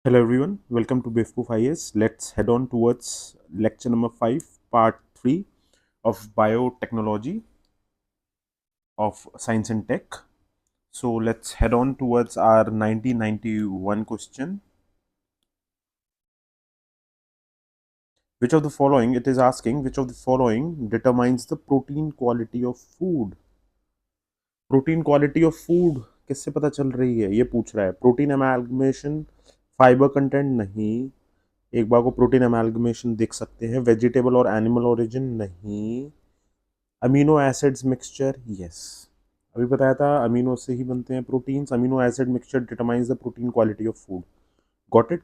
Hello everyone, welcome to Bevproof IAS. Let's head on towards lecture number 5, part 3 of biotechnology of science and tech. So let's head on towards our 1991 question. Which of the following, it is asking, which of the following determines the protein quality of food? Protein quality of food किससे पता चल रही है, ये पूछ रहा है. Protein एमालगमेशन, fibre content नहीं. एक बार को प्रोटीन एमालगमेशन देख सकते हैं. वेजिटेबल और एनिमल ओरिजिन नहीं. अमीनो एसिड्स मिक्सचर, यस, अभी बताया था अमीनो से ही बनते हैं proteins. Amino acid mixture determines the protein quality of food. Got it.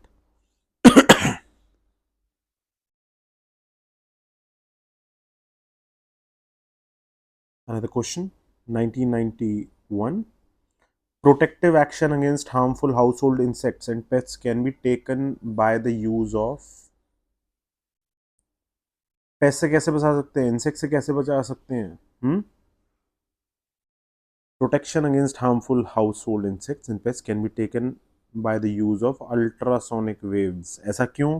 Another question, 1991. Protective action against harmful household insects and pests can be taken by the use of. Paste से कैसे बचा सकते हैं, insect से कैसे बचा सकते हैं? Protection against harmful household insects and pests can be taken by the use of ultrasonic waves. ऐसा क्यों?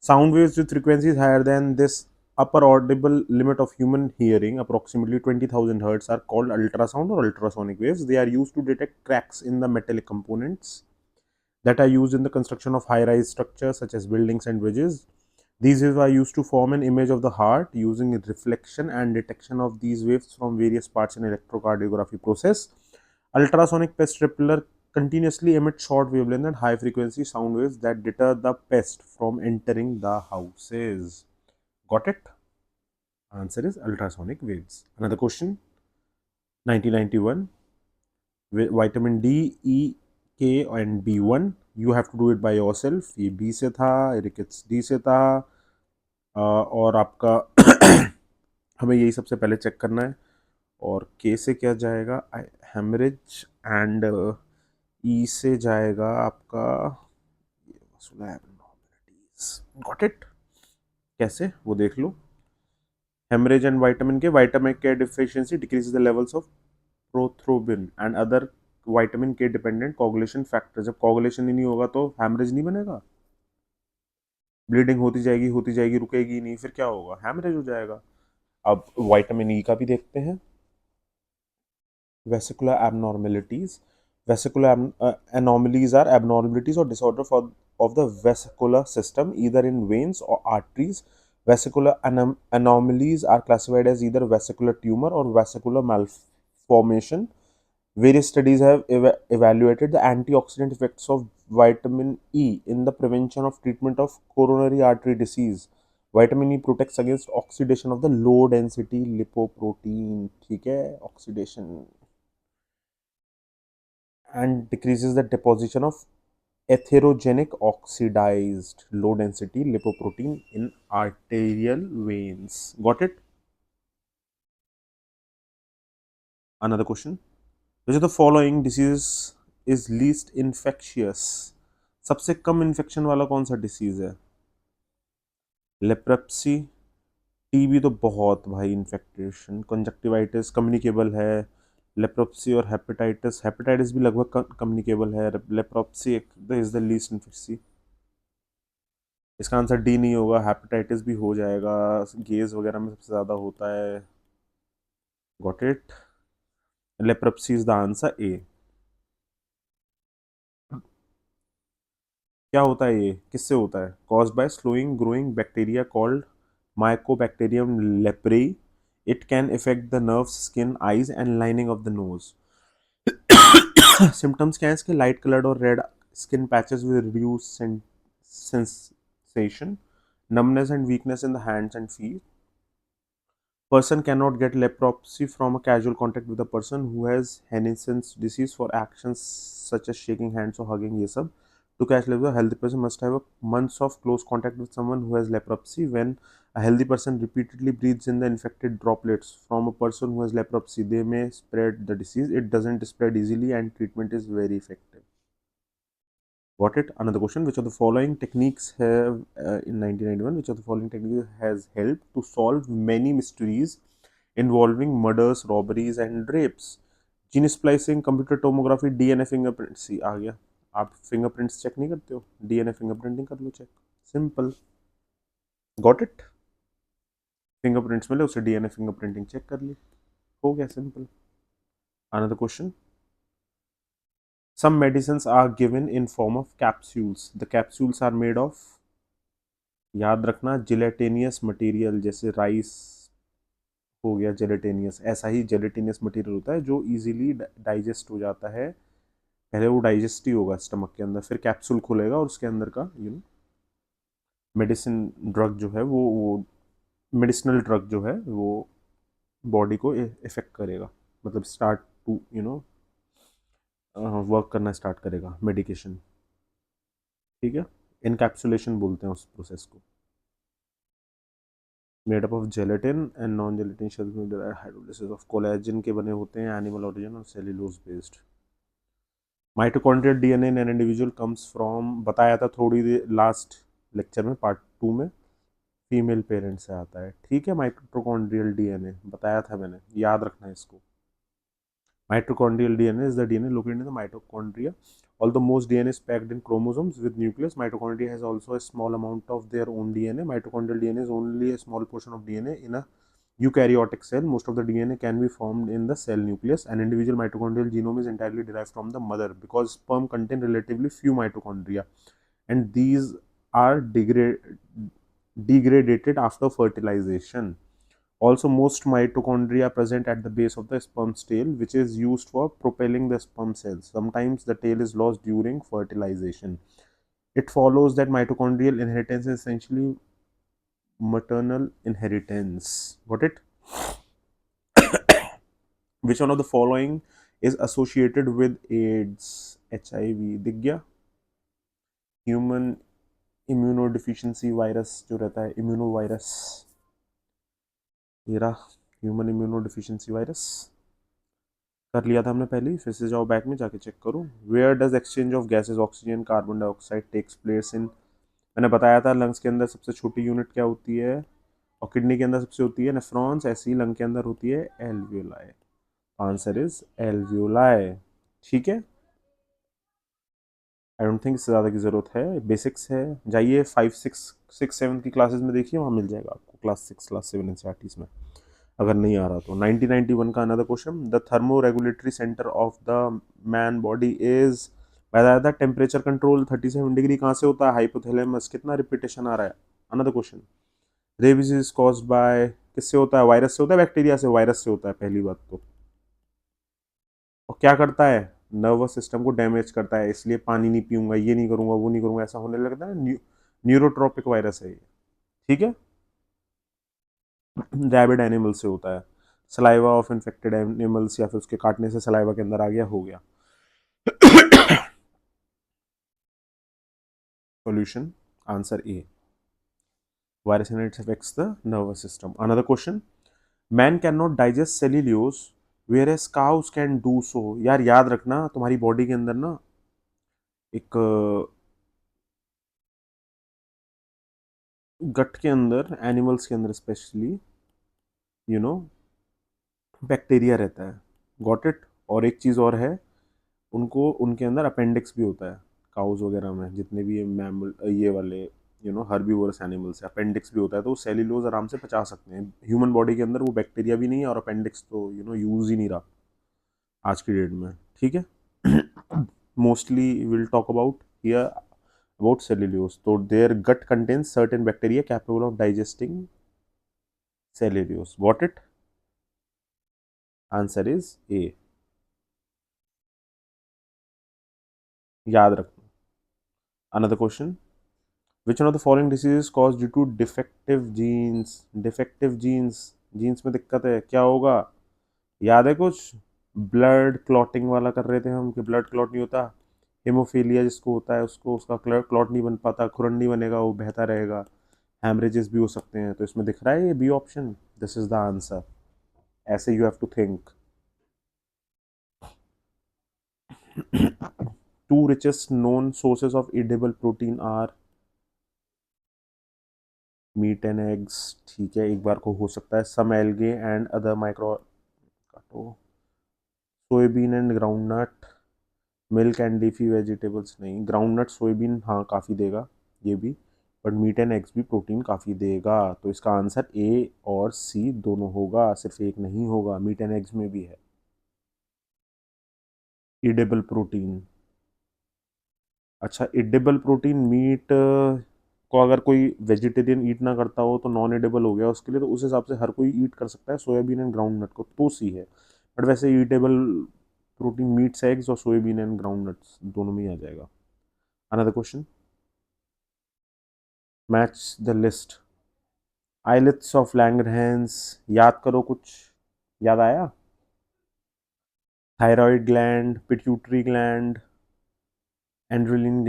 Sound waves with frequencies higher than this upper audible limit of human hearing, approximately 20,000 hertz, are called ultrasound or ultrasonic waves. They are used to detect cracks in the metallic components that are used in the construction of high-rise structures such as buildings and bridges. These waves are used to form an image of the heart using reflection and detection of these waves from various parts in electrocardiography process. Ultrasonic pest repeller continuously emit short wavelength and high frequency sound waves that deter the pest from entering the houses. Got it? Answer is ultrasonic waves. Another question, 1991. Vitamin D, E, K and B1. You have to do it by yourself. ये B से था, rickets D से था, और आपका हमें यही सबसे पहले चेक करना है. और K से क्या जाएगा, हेमरेज, एंड E से जाएगा आपका गॉट इट. कैसे वो देख लो. Haemorrhage and vitamin K deficiency decrease the levels of prothrombin and other vitamin K dependent coagulation factor. जब कोगुलेशन ही नहीं होगा तो हेमरेज नहीं बनेगा. ब्लीडिंग होती जाएगी, रुकेगी नहीं, फिर क्या होगा, हेमरेज हो जाएगा. अब विटामिन ई का भी देखते हैं. Vesicular abnormalities. Vesicular anomalies are abnormalities or disorder of the vesicular system, either in veins or arteries. Vesicular anomalies are classified as either vesicular tumor or vesicular malformation. Various studies have evaluated the antioxidant effects of vitamin E in the prevention of treatment of coronary artery disease. Vitamin E protects against oxidation of the low density lipoprotein. ठीक है, oxidation, and decreases the deposition of atherogenic oxidized low density lipoprotein in arterial veins. Got it? Another question, which of the following disease is least infectious? सबसे कम infection वाला कौन सा disease है? लेप्रेप्सी. TB तो बहुत भाई इन्फेक्टेशन. कंजक्टिवाइटिस कम्युनिकेबल है. लेप्रोप्सी और हेपेटाइटिस, हेपेटाइटिस भी लगभग कम्युनिकेबल है. लेप्रोप्सी इज द लीस्ट इन्फेक्सी. इसका आंसर डी नहीं होगा, हेपेटाइटिस भी हो जाएगा, गेज वगैरह में सबसे ज़्यादा होता है. Got it. Leprosy is the answer A. क्या होता है ये, किससे होता है? Cause by slowing growing bacteria called mycobacterium leprae. It can affect the nerves, skin, eyes and lining of the nose. Symptoms क्या है इसके? लाइट कलर्ड और red skin patches with reduce sensation, numbness and weakness in the hands and feet. Person cannot get leprosy from a casual contact with a person who has Hansen's disease for actions such as shaking hands or hugging. ये सब. To catch leprosy, a healthy person must have a months of close contact with someone who has leprosy. When a healthy person repeatedly breathes in the infected droplets from a person who has leprosy, they may spread the disease. It doesn't spread easily and treatment is very effective. Got it? Another question, which of the following techniques have, in 1991, which of the following techniques has helped to solve many mysteries involving murders, robberies and rapes? Gene splicing, computer tomography, DNA fingerprint. सी आ गया. आप fingerprints check नहीं करते हो, DNA fingerprinting कर लो check, simple, got it. Fingerprints मिले, उससे DNA fingerprinting check कर ली, हो गया, simple. Another question, some medicines are given in form of capsules, the capsules are made of, याद रखना, जिलेटेनियस मटेरियल, जैसे राइस हो गया जेलेटेनियस, ऐसा ही जेलेटेनियस मटेरियल होता है जो इजीली डाइजेस्ट हो जाता है। पहले वो डाइजेस्ट ही होगा स्टमक के अंदर, फिर कैप्सूल खुलेगा और उसके अंदर का मेडिसिन ड्रग जो है वो मेडिसिनल ड्रग जो है वो बॉडी को इफेक्ट करेगा, मतलब स्टार्ट टू वर्क करना स्टार्ट करेगा मेडिकेशन, ठीक है। इनकैप्सुलेशन बोलते हैं उस प्रोसेस को। Made up of gelatin and non gelatin hydrolysis of collagen के बने होते हैं, एनिमल ओरिजिन और cellulose based. Mitochondrial DNA in an individual comes from, बताया था थोड़ी देर लास्ट लेक्चर में, पार्ट 2 में, फीमेल पेरेंट से आता है, ठीक है। माइटोकॉन्ड्रियल डीएनए बताया था मैंने, याद रखना है इसको। Mitochondrial DNA is the DNA located in the mitochondria. Although most DNA is packed in chromosomes with nucleus, mitochondria has also a small amount of their own DNA. Mitochondrial DNA is only a small portion of DNA in a eukaryotic cell. Most of the DNA can be formed in the cell nucleus. An individual mitochondrial genome is entirely derived from the mother because sperm contain relatively few mitochondria, and these are degraded after fertilization. Also, most mitochondria are present at the base of the sperm's tail, which is used for propelling the sperm cells. Sometimes the tail is lost during fertilization. It follows that mitochondrial inheritance is essentially maternal inheritance. Got it? Which one of the following is associated with AIDS? HIV दिख गया, human immunodeficiency virus जो रहता है, immuno virus, ये रहा human immunodeficiency virus, कर लिया था हमने पहले ही, फिर से जाओ बैक में जाके चेक करो। Where does exchange of gases oxygen carbon dioxide takes place in, मैंने बताया था लंग्स के अंदर सबसे छोटी यूनिट क्या होती है, और किडनी के अंदर सबसे होती है नेफ्रॉन्स, ऐसे ही लंग के अंदर होती है एल्वियोलाई। आंसर इज एल्वियोलाई, ठीक है। आई डोंट थिंक इससे ज़्यादा की ज़रूरत है, बेसिक्स है, जाइए 5, 6, 7 की क्लासेस में देखिए, वहाँ मिल जाएगा आपको, क्लास 6 क्लास 7 एनसीईआरटीज़ में, अगर नहीं आ रहा तो। 1991 का another question, the thermo regulatory centre of the man body is, बताया था टेम्परेचर कंट्रोल 37 डिग्री कहाँ से होता है, हाइपोथैलेमस, कितना रिपीटेशन आ रहा है। Another question, rabies is caused by, किससे होता है, वायरस से होता है, बैक्टीरिया से, वायरस से होता है पहली बात तो, और क्या करता है, नर्वस सिस्टम को डैमेज करता है, इसलिए पानी नहीं पीऊंगा, ये नहीं करूंगा, वो नहीं करूंगा, ऐसा होने लगता है, न्यूरोट्रोपिक वायरस है ये, ठीक है। रैबिड एनिमल से होता है, सलाइवा ऑफ इन्फेक्टेड एनिमल्स, या फिर उसके काटने से सलाइवा के अंदर आ गया, हो गया। Solution answer A, virus and it affects the nervous system. Another question, man cannot digest cellulose whereas cows can do so. यार याद रखना, तुम्हारी बॉडी के अंदर ना एक गट के अंदर, एनिमल्स के अंदर स्पेशली, यू नो, बैक्टीरिया रहता है, गॉट इट। और एक चीज़ और है, उनको उनके अंदर अपेंडिक्स भी होता है, काउज वगैरह में जितने भी ये मैमल, ये वाले हर्बीवोरस एनिमल्स है, अपेंडिक्स भी होता है, तो वो सेल्यूलोज आराम से पचा सकते हैं। ह्यूमन बॉडी के अंदर वो बैक्टीरिया भी नहीं है, और अपेंडिक्स तो यूज ही नहीं रहा आज की डेट में, ठीक है। Mostly will talk about here about cellulose, तो their gut contains certain bacteria capable of digesting cellulose, got it. Answer is A, याद रखना। Another question, which one of the following diseases caused due to defective genes, defective genes, genes में दिक्कत है, क्या होगा, याद है कुछ, ब्लड क्लॉटिंग वाला कर रहे थे हम, कि ब्लड क्लॉट नहीं होता, हेमोफीलिया जिसको होता है उसको, उसका क्लॉट नहीं बन पाता, खुरन नहीं बनेगा, वो बहता रहेगा, हैमरेजेस भी हो सकते हैं, तो इसमें दिख रहा है ये B option, this is the answer, ऐसे you have to think. Two richest known sources of edible protein are meat and eggs, ठीक है, एक बार को हो सकता है, some algae and other micro, काटो, soybean and groundnut, milk and leafy vegetables नहीं, ग्राउंडनट सोयाबीन हाँ काफ़ी देगा ये भी, बट मीट एंड एग्स भी प्रोटीन काफ़ी देगा, तो इसका आंसर ए और सी दोनों होगा, सिर्फ एक नहीं होगा, मीट एंड एग्स में भी है इडेबल प्रोटीन। अच्छा, इडेबल प्रोटीन मीट को अगर कोई वेजिटेरियन ईट ना करता हो तो नॉन एडेबल हो गया उसके लिए, तो उस हिसाब से हर कोई ईट कर सकता है सोयाबीन एंड ग्राउंड नट को, तो सी है। बट वैसे ईटेबल प्रोटीन मीट्स एग्स और सोयाबीन एंड ग्राउंड नट्स दोनों में ही आ जाएगा। Another question, match the list. Islets of Langerhans, याद करो कुछ, याद आया? Thyroid gland, pituitary gland, adrenaline,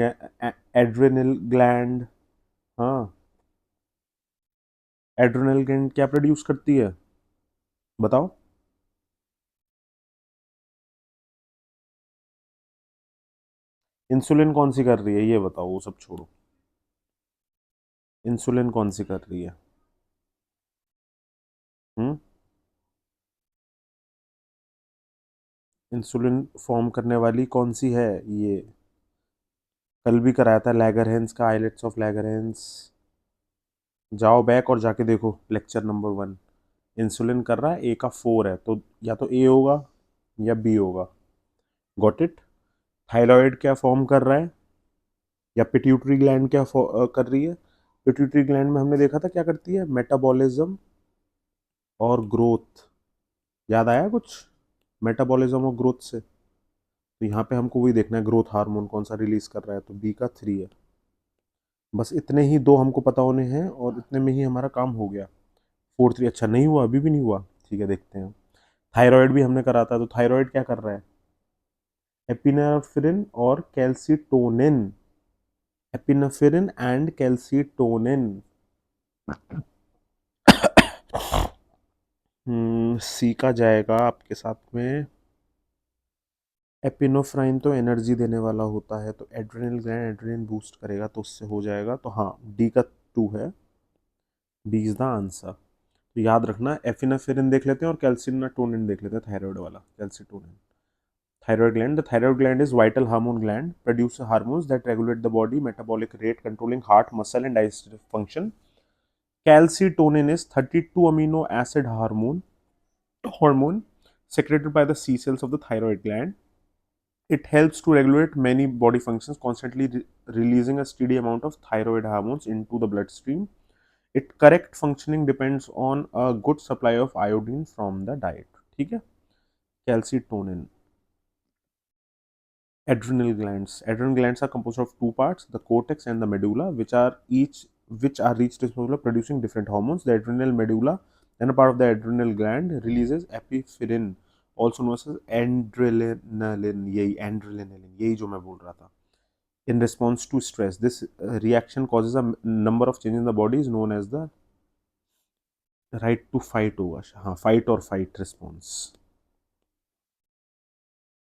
adrenal gland, हाँ, एड्रेनल ग्लैंड क्या प्रोड्यूस करती है, बताओ? इंसुलिन कौन सी कर रही है ये बताओ, वो सब छोड़ो, इंसुलिन कौन सी कर रही है? हम्म, इंसुलिन फॉर्म करने वाली कौन सी है ये? कल भी कराया था लैगरहैंस का, आइलेट्स ऑफ लैगरहैंस, जाओ बैक और जाके देखो लेक्चर नंबर 1। इंसुलिन कर रहा है, ए का 4 है, तो या तो ए होगा या बी होगा। Got it? थायराइड क्या फॉर्म कर रहा है, या पिट्यूटरी ग्लैंड क्या कर रही है? पिट्यूटरी ग्लैंड में हमने देखा था क्या करती है, मेटाबॉलिज्म और ग्रोथ, याद आया कुछ? मेटाबॉलिज्म और ग्रोथ से, तो यहाँ पे हमको वही देखना है, ग्रोथ हार्मोन कौन सा रिलीज कर रहा है, तो बी का 3 है। बस इतने ही दो हमको पता होने हैं और इतने में ही हमारा काम हो गया। 4 3 अच्छा नहीं हुआ, अभी भी नहीं हुआ, ठीक है देखते हैं। थायराइड भी हमने करा था, तो थायराइड क्या कर रहा है? एपिनेफ्रिन और कैल्सिटोनिन, एपिनेफ्रिन एंड कैल्सिटोनिन। सी का जाएगा आपके साथ में। एपिनेफ्राइन तो एनर्जी देने वाला होता है, तो एड्रेनल ग्लैंड एड्रेनल बूस्ट करेगा, तो उससे हो जाएगा, तो हाँ डी का 2 है, बी इज द आंसर। तो याद रखना, एफिनेफ्रिन देख लेते हैं और कैल्सिटोनिन देख लेते हैं, थायराइड वाला calcitonin. Thyroid gland. The thyroid gland is vital hormone gland. Produces hormones that regulate the body metabolic rate, controlling heart, muscle, and digestive function. Calcitonin is 32 amino acid hormone secreted by the C cells of the thyroid gland. It helps to regulate many body functions, constantly releasing a steady amount of thyroid hormones into the bloodstream. Its correct functioning depends on a good supply of iodine from the diet. ठीक है, calcitonin. Adrenal glands. Adrenal glands are composed of two parts, the cortex and the medulla, which are each responsible for producing different hormones. The adrenal medulla, then a part of the adrenal gland, releases epinephrine, also known as adrenaline. यही जो मैं बोल रहा था. In response to stress, this reaction causes a number of changes in the body, is known as the right to fight होगा, हाँ fight or fight response.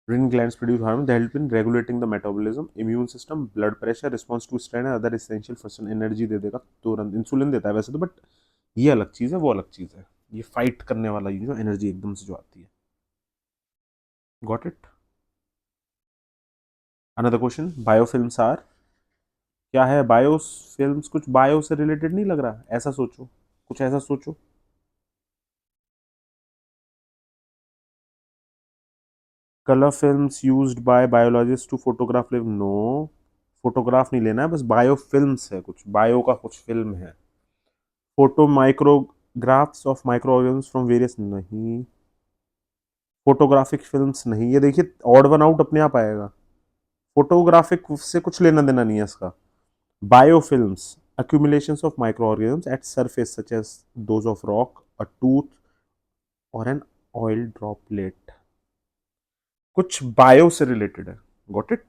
Adrenal glands produce hormones that help in regulating the metabolism, immune system, blood pressure, response to stress and other essential function. Energy दे देगा तुरंत, insulin देता है वैसे तो, but ये अलग चीज़ है, वो अलग चीज़ है, ये फाइट करने वाला ये जो एनर्जी एकदम से जो आती है। Got it? Another question, biofilms are, क्या है बायो फिल्म्स? कुछ बायो से रिलेटेड नहीं लग रहा, ऐसा सोचो, कुछ ऐसा सोचो। Colour films used by biologist to photograph live, no, photograph नहीं लेना है, बस बायो फिल्म्स है, कुछ बायो का कुछ फिल्म है। Photo माइक्रोग्राफ्स of micro organism from various, नहीं। फोटोग्राफिक फिल्म्स नहीं, ये देखिए ऑड वन आउट अपने आप आएगा, फोटोग्राफिक से कुछ लेना देना नहीं है इसका। Biofilms, accumulations of microorganisms at surface such as those of rock, a tooth or an oil droplet, कुछ बायो से रिलेटेड है। Got it?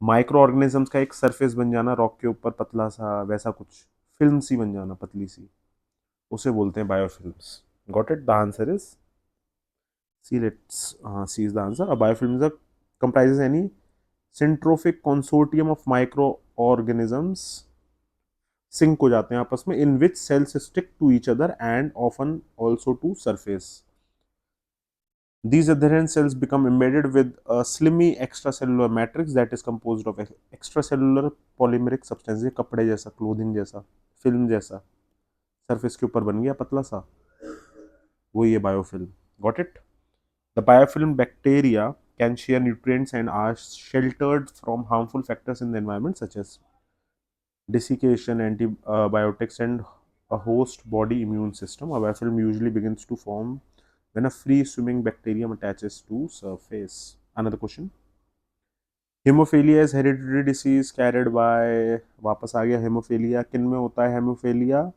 माइक्रो ऑर्गेनिजम्स का एक सरफेस बन जाना रॉक के ऊपर पतला सा, वैसा कुछ फिल्म सी बन जाना पतली सी, उसे बोलते हैं biofilms. Got it? The answer is C, let's, C is the answer. A biofilm is a comprises any syntrophic consortium of microorganisms, sync हो जाते हैं आपस में, in which cells stick to each other and often also to surface. These adherent cells become embedded with a slimy extracellular matrix that is composed of extracellular polymeric substances. कपड़े जैसा, clothing जैसा, film जैसा, surface के ऊपर बन गया पतला सा, वो ये biofilm. Got it. The biofilm bacteria can share nutrients and are sheltered from harmful factors in the environment such as desiccation, antibiotics, and a host body immune system. A biofilm usually begins to form when a free swimming bacterium attaches to surface. Another question. Hemophilia is hereditary disease carried by. वापस आ गया haemophilia. किन में होता है haemophilia?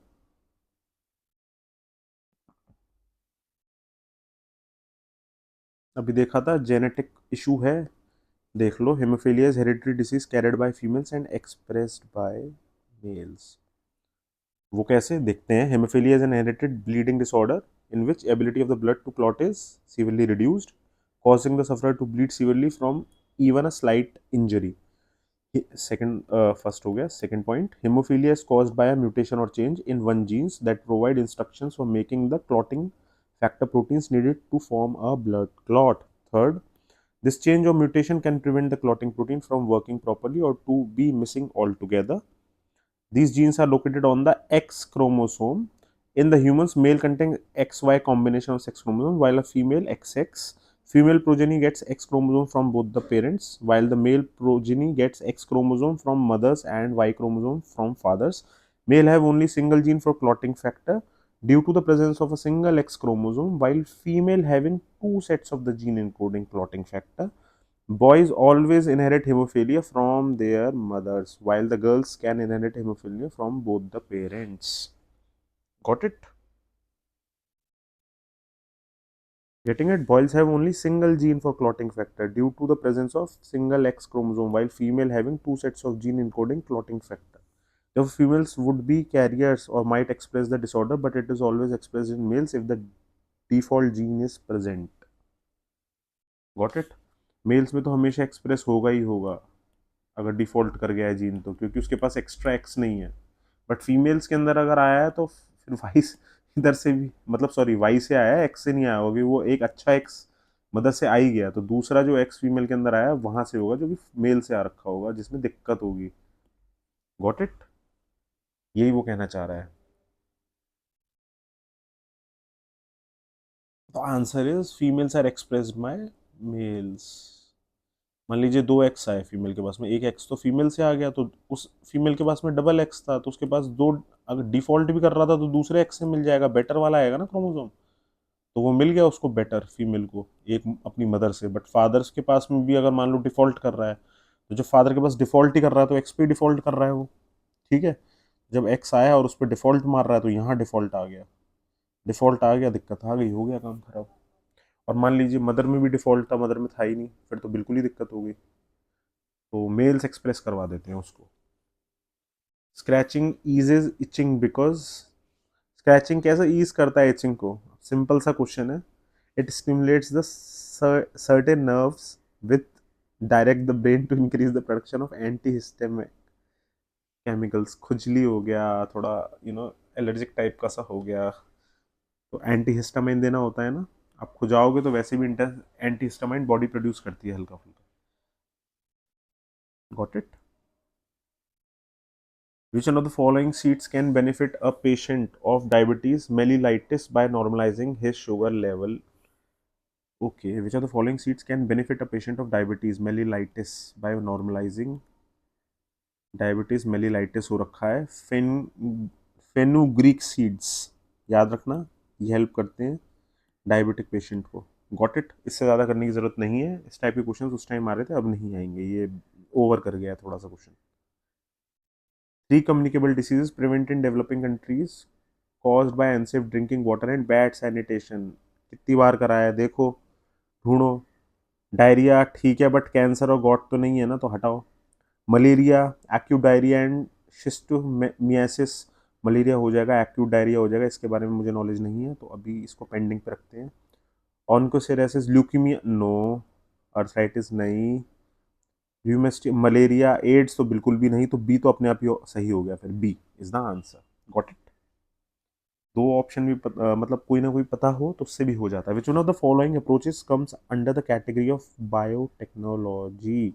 अभी देखा था genetic issue है. देख लो. Haemophilia is hereditary disease carried by females and expressed by males. वो कैसे देखते हैं. Haemophilia is an inherited bleeding disorder in which ability of the blood to clot is severely reduced, causing the sufferer to bleed severely from even a slight injury. Second, first हो गया. Second point, hemophilia is caused by a mutation or change in one genes that provide instructions for making the clotting factor proteins needed to form a blood clot. Third, this change or mutation can prevent the clotting protein from working properly or to be missing altogether. These genes are located on the X chromosome. In the humans, male contains XY combination of sex chromosomes, while a female XX. Female progeny gets X chromosome from both the parents, while the male progeny gets X chromosome from mothers and Y chromosome from fathers. Male have only single gene for clotting factor due to the presence of a single X chromosome, while female having two sets of the gene encoding clotting factor. Boys always inherit hemophilia from their mothers, while the girls can inherit hemophilia from both the parents. Got it? Getting it? Boys have only single gene for clotting factor due to the presence of single X chromosome, while female having two sets of gene encoding clotting factor. The females would be carriers or might express the disorder, but it is always expressed in males if the default gene is present. Got it? Males में तो हमेशा express होगा ही होगा अगर default कर गया है gene, तो क्योंकि उसके पास एक्स्ट्रा एक्स नहीं है. बट फीमेल्स के अंदर अगर आया है तो फिर वाई इधर से भी, मतलब सॉरी, वाई से आया है, एक्स से नहीं आया होगा. वो एक अच्छा एक्स मदर से आ ही गया, तो दूसरा जो एक्स फीमेल के अंदर आया है वहां से होगा जो कि मेल से आ रखा होगा, जिसमें दिक्कत होगी. Got it. यही वो कहना चाह रहा है. तो answer is females are expressed by males. मान लीजिए दो एक्स आए फीमेल के पास में, एक एक्स तो फीमेल से आ गया, तो उस फीमेल के पास में डबल एक्स था, तो उसके पास दो, अगर डिफॉल्ट भी कर रहा था तो दूसरे एक्स से मिल जाएगा, बेटर वाला आएगा ना क्रोमोसोम. तो वो मिल गया उसको बेटर फीमेल को एक अपनी मदर से. बट फादर्स के पास में भी अगर मान लो डिफॉल्ट कर रहा है, तो जो फादर के पास डिफॉल्ट ही कर रहा है तो एक्स पे डिफॉल्ट कर रहा है वो. ठीक है. जब एक्स आया और उस पर डिफॉल्ट मार रहा है तो यहाँ डिफॉल्ट आ गया. डिफॉल्ट आ गया, दिक्कत आ गई, हो गया काम खराब. और मान लीजिए मदर में भी डिफॉल्ट था, मदर में था ही नहीं, फिर तो बिल्कुल ही दिक्कत हो गई. तो मेल्स एक्सप्रेस करवा देते हैं उसको. Scratching eases itching because. Scratching कैसे ईज करता है इचिंग को? सिंपल सा क्वेश्चन है. It stimulates the certain nerves with direct the brain to increase the production of antihistamine chemicals. खुजली हो गया थोड़ा, एलर्जिक टाइप का सा हो गया, तो एंटीहिस्टामिन देना होता है ना. आप खुजाओगे तो वैसे भी एंटीहिस्टामिन बॉडी प्रोड्यूस करती है हल्का फुल्का. Got it. Which one of the following seeds can benefit a patient of diabetes mellitus by normalizing his sugar level? Okay, which of the following seeds can benefit a patient of diabetes mellitus by normalizing diabetes mellitus हो रखा है. Fenugreek seeds याद रखना, ये help करते हैं diabetic patient को. Got it. इससे ज़्यादा करने की ज़रूरत नहीं है. इस टाइप के क्वेश्चन उस टाइम आ रहे थे, अब नहीं आएंगे, ये ओवर कर गया थोड़ा सा question. Three communicable diseases prevalent in developing countries caused by unsafe drinking water and bad sanitation. कितनी बार कराया है देखो, ढूंढो. डायरिया ठीक है, बट कैंसर और गॉट तो नहीं है ना, तो हटाओ. Malaria, acute diarrhoea and schistosomiasis. Malaria हो जाएगा, एक्यूट डायरिया हो जाएगा, इसके बारे में मुझे नॉलेज नहीं है, तो अभी इसको पेंडिंग पे रखते हैं. ऑनकोसेरेसिस, ल्यूकीमिया नो. अर्थराइटिस नहीं. मलेरिया, एड्स तो बिल्कुल भी नहीं, तो बी तो अपने आप ही सही हो गया, फिर B is the answer. Got it. दो ऑप्शन भी मतलब कोई ना कोई पता हो तो उससे भी हो जाता है. Which one of the following approaches comes under the category of biotechnology?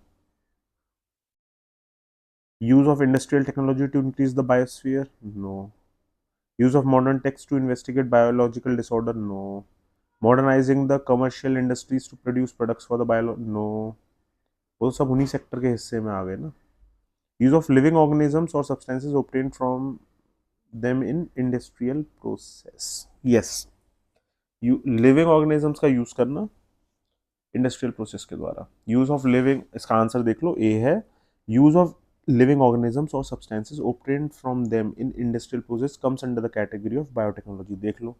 Use of industrial technology to increase the biosphere? No. Use of modern techs to investigate biological disorder? No. Modernising the commercial industries to produce products for the bio? No. वो तो सब उन्हीं sector के हिस्से में आ गए ना. यूज ऑफ लिविंग ऑर्गेनिजम्स और substances obtained from them in industrial process? Yes. Use living organisms का यूज करना इंडस्ट्रियल प्रोसेस के द्वारा. यूज ऑफ लिविंग, इसका आंसर देख लो, ए है. यूज ऑफ लिविंग ऑर्गेनिजम्स और substances obtained from them in industrial process comes under the category of biotechnology. देख लो.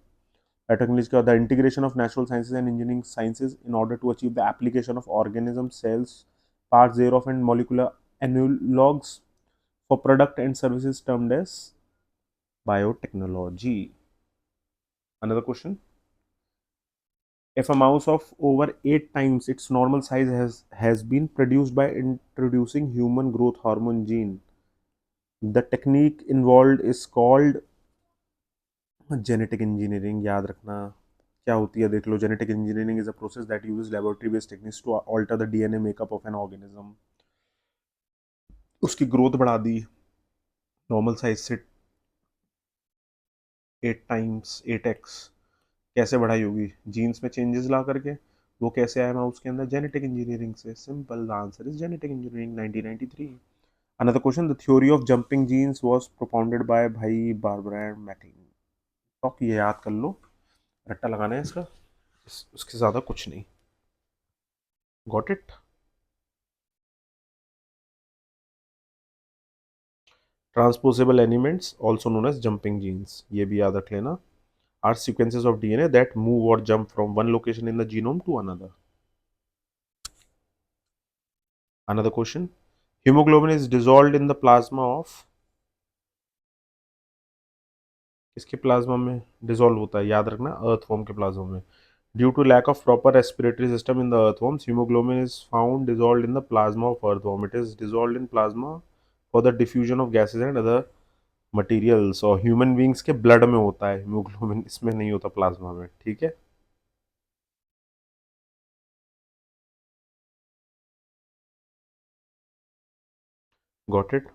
बायोटेक्नोलॉजी का the integration of natural sciences and engineering sciences in order to achieve the application of organism sales parts thereof and molecular analogs for product and services termed as biotechnology. Another question. If a mouse of over 8 times its normal size has been produced by introducing human growth hormone gene, the technique involved is called genetic engineering. याद रखना क्या होती है, देख लो. genetic engineering is a process that uses laboratory based techniques to alter the DNA makeup of an organism. उसकी growth बढ़ा the normal size से 8 times 8x. कैसे बढ़ाई होगी? जीन्स में चेंजेस ला करके. वो कैसे आया माउस के अंदर? जेनेटिक इंजीनियरिंग से. Simple answer is genetic engineering 1993. Another question. The theory of jumping genes was propounded by भाई बारबरा एंड मैकलिन. ये याद कर लो, रट्टा लगाना है इसका, उसके ज़्यादा कुछ नहीं. Got it. Transposable elements also known as jumping genes, ये भी याद रख लेना, are sequences of DNA that move or jump from one location in the genome to another. Another question. Hemoglobin is dissolved in the plasma of, किसके plasma में dissolve होता है? याद रखना, अर्थवॉर्म के प्लाज्मा में. Due to lack of proper respiratory system in the earthworms, haemoglobin is found dissolved in the plasma of earthworm. It is dissolved in plasma for the diffusion of gases and other materials. और human beings के blood में होता है haemoglobin, इसमें नहीं होता plasma में. ठीक है. Got it.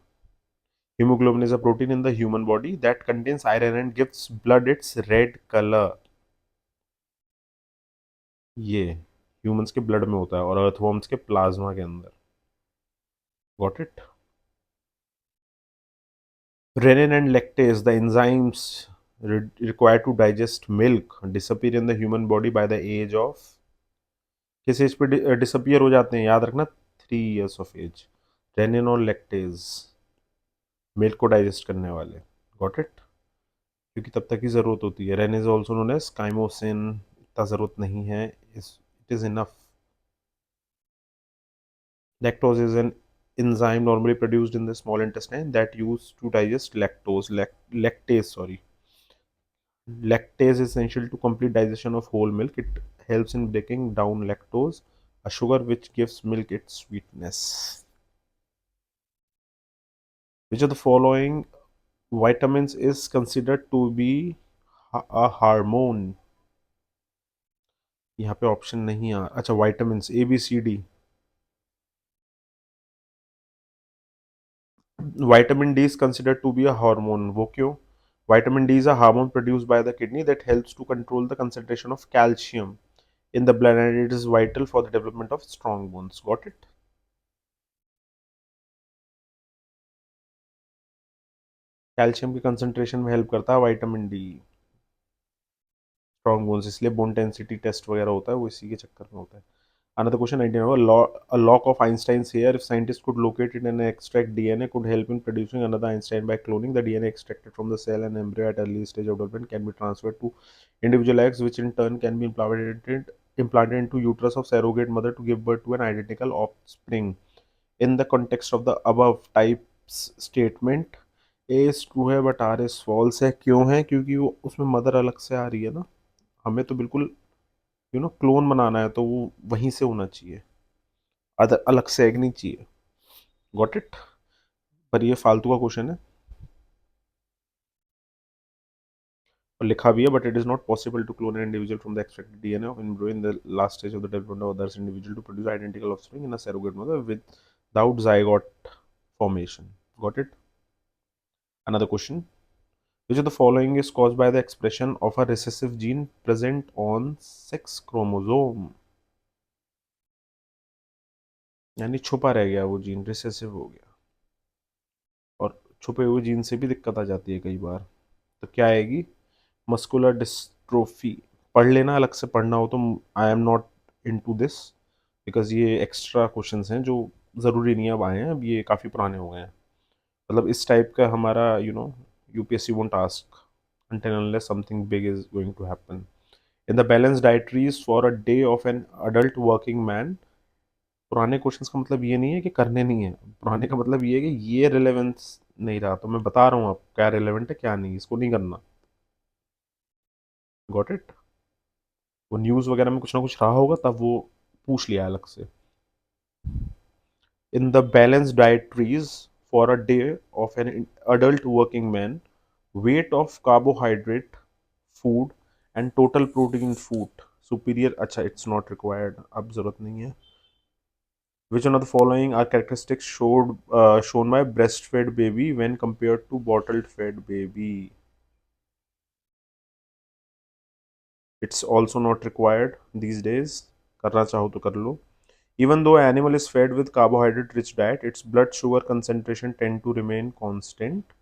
Hemoglobin is a protein in the human body that contains iron and gives blood its red color. ये ह्यूमंस के ब्लड में होता है और अर्थवॉर्म्स के प्लाज्मा के अंदर. Got it. Renin and lactase, the enzymes required to digest milk, disappear in the human body by the age of, किस एज पे डिसअपियर हो जाते हैं? याद रखना, 3 years ऑफ एज. रेनिन और लैक्टेज मिल्क को डाइजेस्ट करने वाले. Got it. क्योंकि तब तक की ज़रूरत होती है. Rennin is also known as chymosin. इतना ज़रूरत नहीं है, it is enough. Lactose is an enzyme normally produced in the small intestine that used to digest lactose. Lactase, sorry. Lactase is essential to complete digestion of whole milk. It helps in breaking down lactose, a sugar which gives milk its sweetness. Which of the following vitamins is considered to be a hormone? यहाँ पे option नहीं आ. अच्छा, vitamins A B C D. Vitamin D is considered to be a hormone. वो क्यों? Vitamin D is a hormone produced by the kidney that helps to control the concentration of calcium in the blood, and it is vital for the development of strong bones. Got it? Calcium की concentration में help करता है vitamin D, strong bones. इसलिए bone density test वगैरह होता है, वो इसी के चक्कर में होता है. Another question, I didn't know. A lock of Einstein's hair, if scientists could locate it and extract DNA, could help in producing another Einstein by cloning. The DNA extracted from the cell and embryo at early stage of development can be transferred to individual eggs, which in turn can be implanted into uterus of surrogate mother to give birth to an identical offspring. In the context of the above types statement, A is true है but R is false है. क्यों है? क्योंकि वो उसमें mother अलग से आ रही है ना. हमें तो बिल्कुल क्लोन बनाना है, तो वो वहीं से होना चाहिए, अदर अलग से एग नहीं चाहिए. Got it. पर ये फालतू का क्वेश्चन है. और लिखा भी है, but it is not possible to clone an individual from the extracted DNA of embryo in the last stage of the development of others individual to produce identical offspring in a surrogate mother without zygote formation. Got it? Another question. Which of the following is caused by the expression of a recessive gene present on sex chromosome? यानी छुपा रह गया वो gene, recessive हो गया, और छुपे हुए जीन से भी दिक्कत आ जाती है कई बार। तो क्या आएगी? Muscular dystrophy. पढ़ लेना, अलग से पढ़ना हो तो। I am not into this, because ये एक्स्ट्रा क्वेश्चंस हैं जो ज़रूरी नहीं अब आए हैं, अब ये काफ़ी पुराने हो गए हैं। मतलब इस टाइप का हमारा UPSC won't ask until unless something big is going to happen. In the balanced dietaries for a day of an adult working man, पुराने क्वेश्चंस का मतलब ये नहीं है कि करने नहीं है, पुराने का मतलब ये है कि ये रिलेवेंस नहीं रहा, तो मैं बता रहा हूँ आपको क्या रिलेवेंट है क्या नहीं, इसको नहीं करना। Got it? वो न्यूज़ वगैरह में कुछ ना कुछ रहा होगा तब वो पूछ लिया अलग से। In the balanced dietaries for a day of an adult working man, weight of carbohydrate food and total protein food superior, अच्छा it's not required, अब जरूरत नहीं है। Which one of the following are characteristics shown by breastfed baby when compared to bottled fed baby? It's also not required these days, करना चाहो तो कर लो। Even though animal is fed with carbohydrate rich diet, its blood sugar concentration tend to remain constant.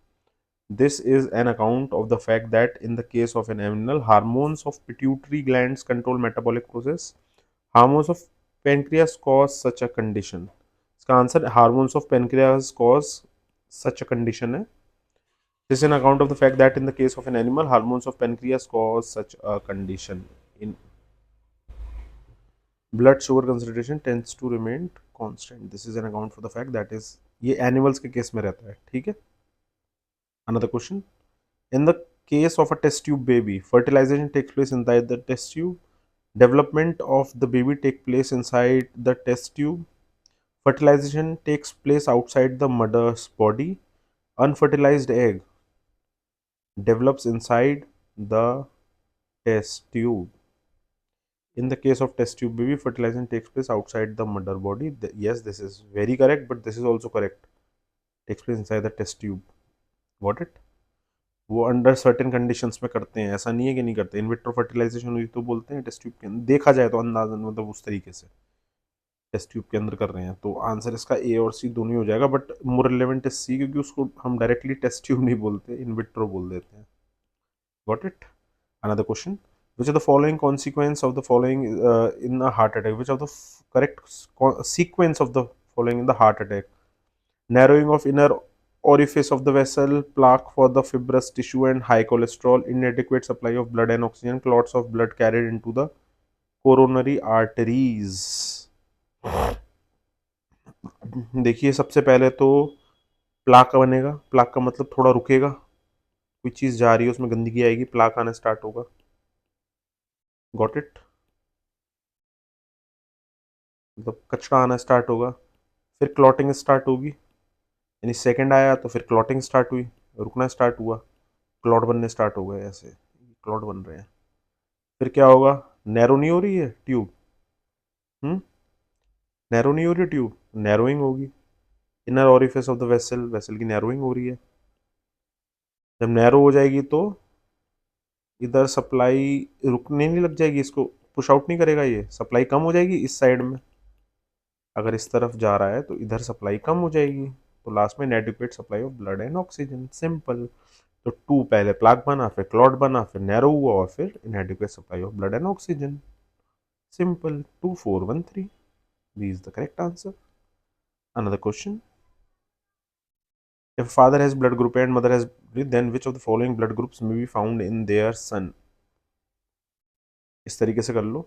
This is an account of the fact that in the case of an animal, hormones of pituitary glands control metabolic process. Hormones of pancreas cause such a condition. इसका answer hormones of pancreas cause such a condition है. This is an account of the fact that in the case of an animal, hormones of pancreas cause such a condition. In blood sugar concentration tends to remain constant. This is an account for the fact that is ये animals के case में रहता है, ठीक है? Another question. In the case of a test tube baby, fertilization takes place inside the test tube. Development of the baby takes place inside the test tube. Fertilization takes place outside the mother's body. Unfertilized egg develops inside the test tube. In the case of test tube baby, fertilization takes place outside the mother body. Yes, this is very correct, but this is also correct. Takes place inside the test tube. Got it? वो under certain conditions में करते हैं, ऐसा नहीं है कि नहीं करते। इन विट्रो फर्टिलाइजेशन हुई तो बोलते हैं टेस्ट ट्यूब के अंदर, देखा जाए तो अंदाजन मतलब उस तरीके से टेस्ट ट्यूब के अंदर कर रहे हैं। तो आंसर इसका ए और सी दोनों ही हो जाएगा, but more relevant is C, क्योंकि उसको हम डायरेक्टली टेस्ट ट्यूब नहीं बोलते, इन विट्रो बोल देते हैं। Got it? Another question. Which of the following consequence of the following in a heart attack? Which of the correct sequence of the following in the heart attack? Narrowing of inner orifice of the vessel, plaque for the fibrous tissue and high cholesterol, inadequate supply of blood and oxygen, clots of blood carried into the coronary arteries. देखिए, सबसे पहले तो plaque बनेगा, plaque का मतलब थोड़ा रुकेगा, कोई चीज़ जा रही है उसमें गंदगी आएगी, प्लाक आना स्टार्ट होगा। Got it? मतलब कचरा आना स्टार्ट होगा, फिर क्लॉटिंग स्टार्ट होगी, यानी सेकंड आया तो फिर क्लॉटिंग स्टार्ट हुई, रुकना स्टार्ट हुआ, क्लॉट बनने स्टार्ट हो गए, ऐसे क्लॉट बन रहे हैं। फिर क्या होगा? नैरो नहीं हो रही है ट्यूब, नैरो नहीं हो रही ट्यूब, नैरोइंग होगी। Inner orifice of the vessel, vessel की नैरोइंग हो रही है। जब नैरो हो जाएगी तो इधर सप्लाई रुकने नहीं लग जाएगी, इसको पुश आउट नहीं करेगा, ये सप्लाई कम हो जाएगी इस साइड में। अगर इस तरफ जा रहा है तो इधर सप्लाई कम हो जाएगी, तो लास्ट में इनएडिक्वेट supply of blood and oxygen, simple. तो टू पहले प्लाक बना, फिर क्लॉट बना, फिर नैरो हुआ, और फिर इनएडिक्वेट supply of blood and oxygen, simple. 2413, this is the correct answer. Another question. If father has blood group A and mother has B, then which of the following blood groups may be found in their son? इस तरीके से कर लो।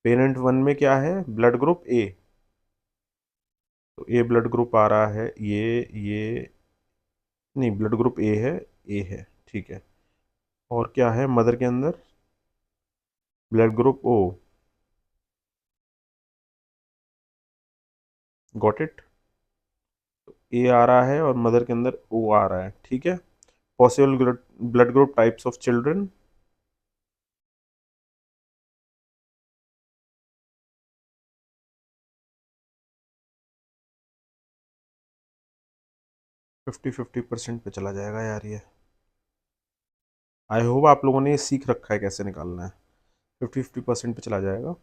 Parent one में क्या है? Blood group A, तो ए blood group आ रहा है, ये नहीं, ब्लड ग्रुप ए है, ठीक है। और क्या है मदर के अंदर? Blood group O. Got it? A आ रहा है और मदर के अंदर ओ आ रहा है, ठीक है। Possible blood group types of children. Fifty 50% पे चला जाएगा यार ये। आई होप आप लोगों ने ये सीख रखा है कैसे निकालना है। 50% पे चला जाएगा।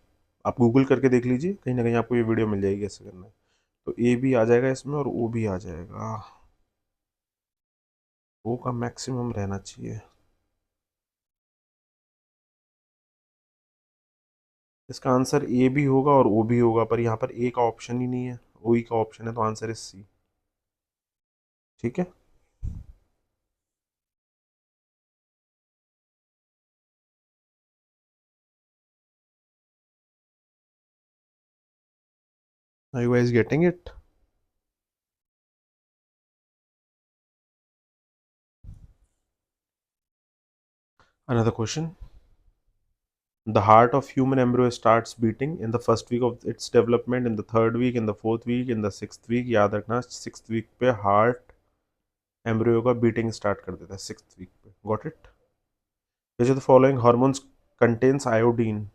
आप गूगल करके देख लीजिए, कहीं ना कहीं आपको ये वीडियो मिल जाएगी कैसे करना है। तो ए भी आ जाएगा इसमें और ओ भी आ जाएगा। ओ का मैक्सिमम रहना चाहिए। इसका आंसर ए भी होगा और ओ भी होगा, पर यहाँ पर ए का ऑप्शन ही नहीं है, ओ ही का ऑप्शन है, तो आंसर इज सी। ठीक है। Are you guys getting it? Another question. The heart of human embryo starts beating in the first week of its development, in the third week, in the fourth week, in the sixth week. याद रखना, six week पे heart embryo का beating start कर देता है, six week पे। Got it? Which of the following hormones contains iodine?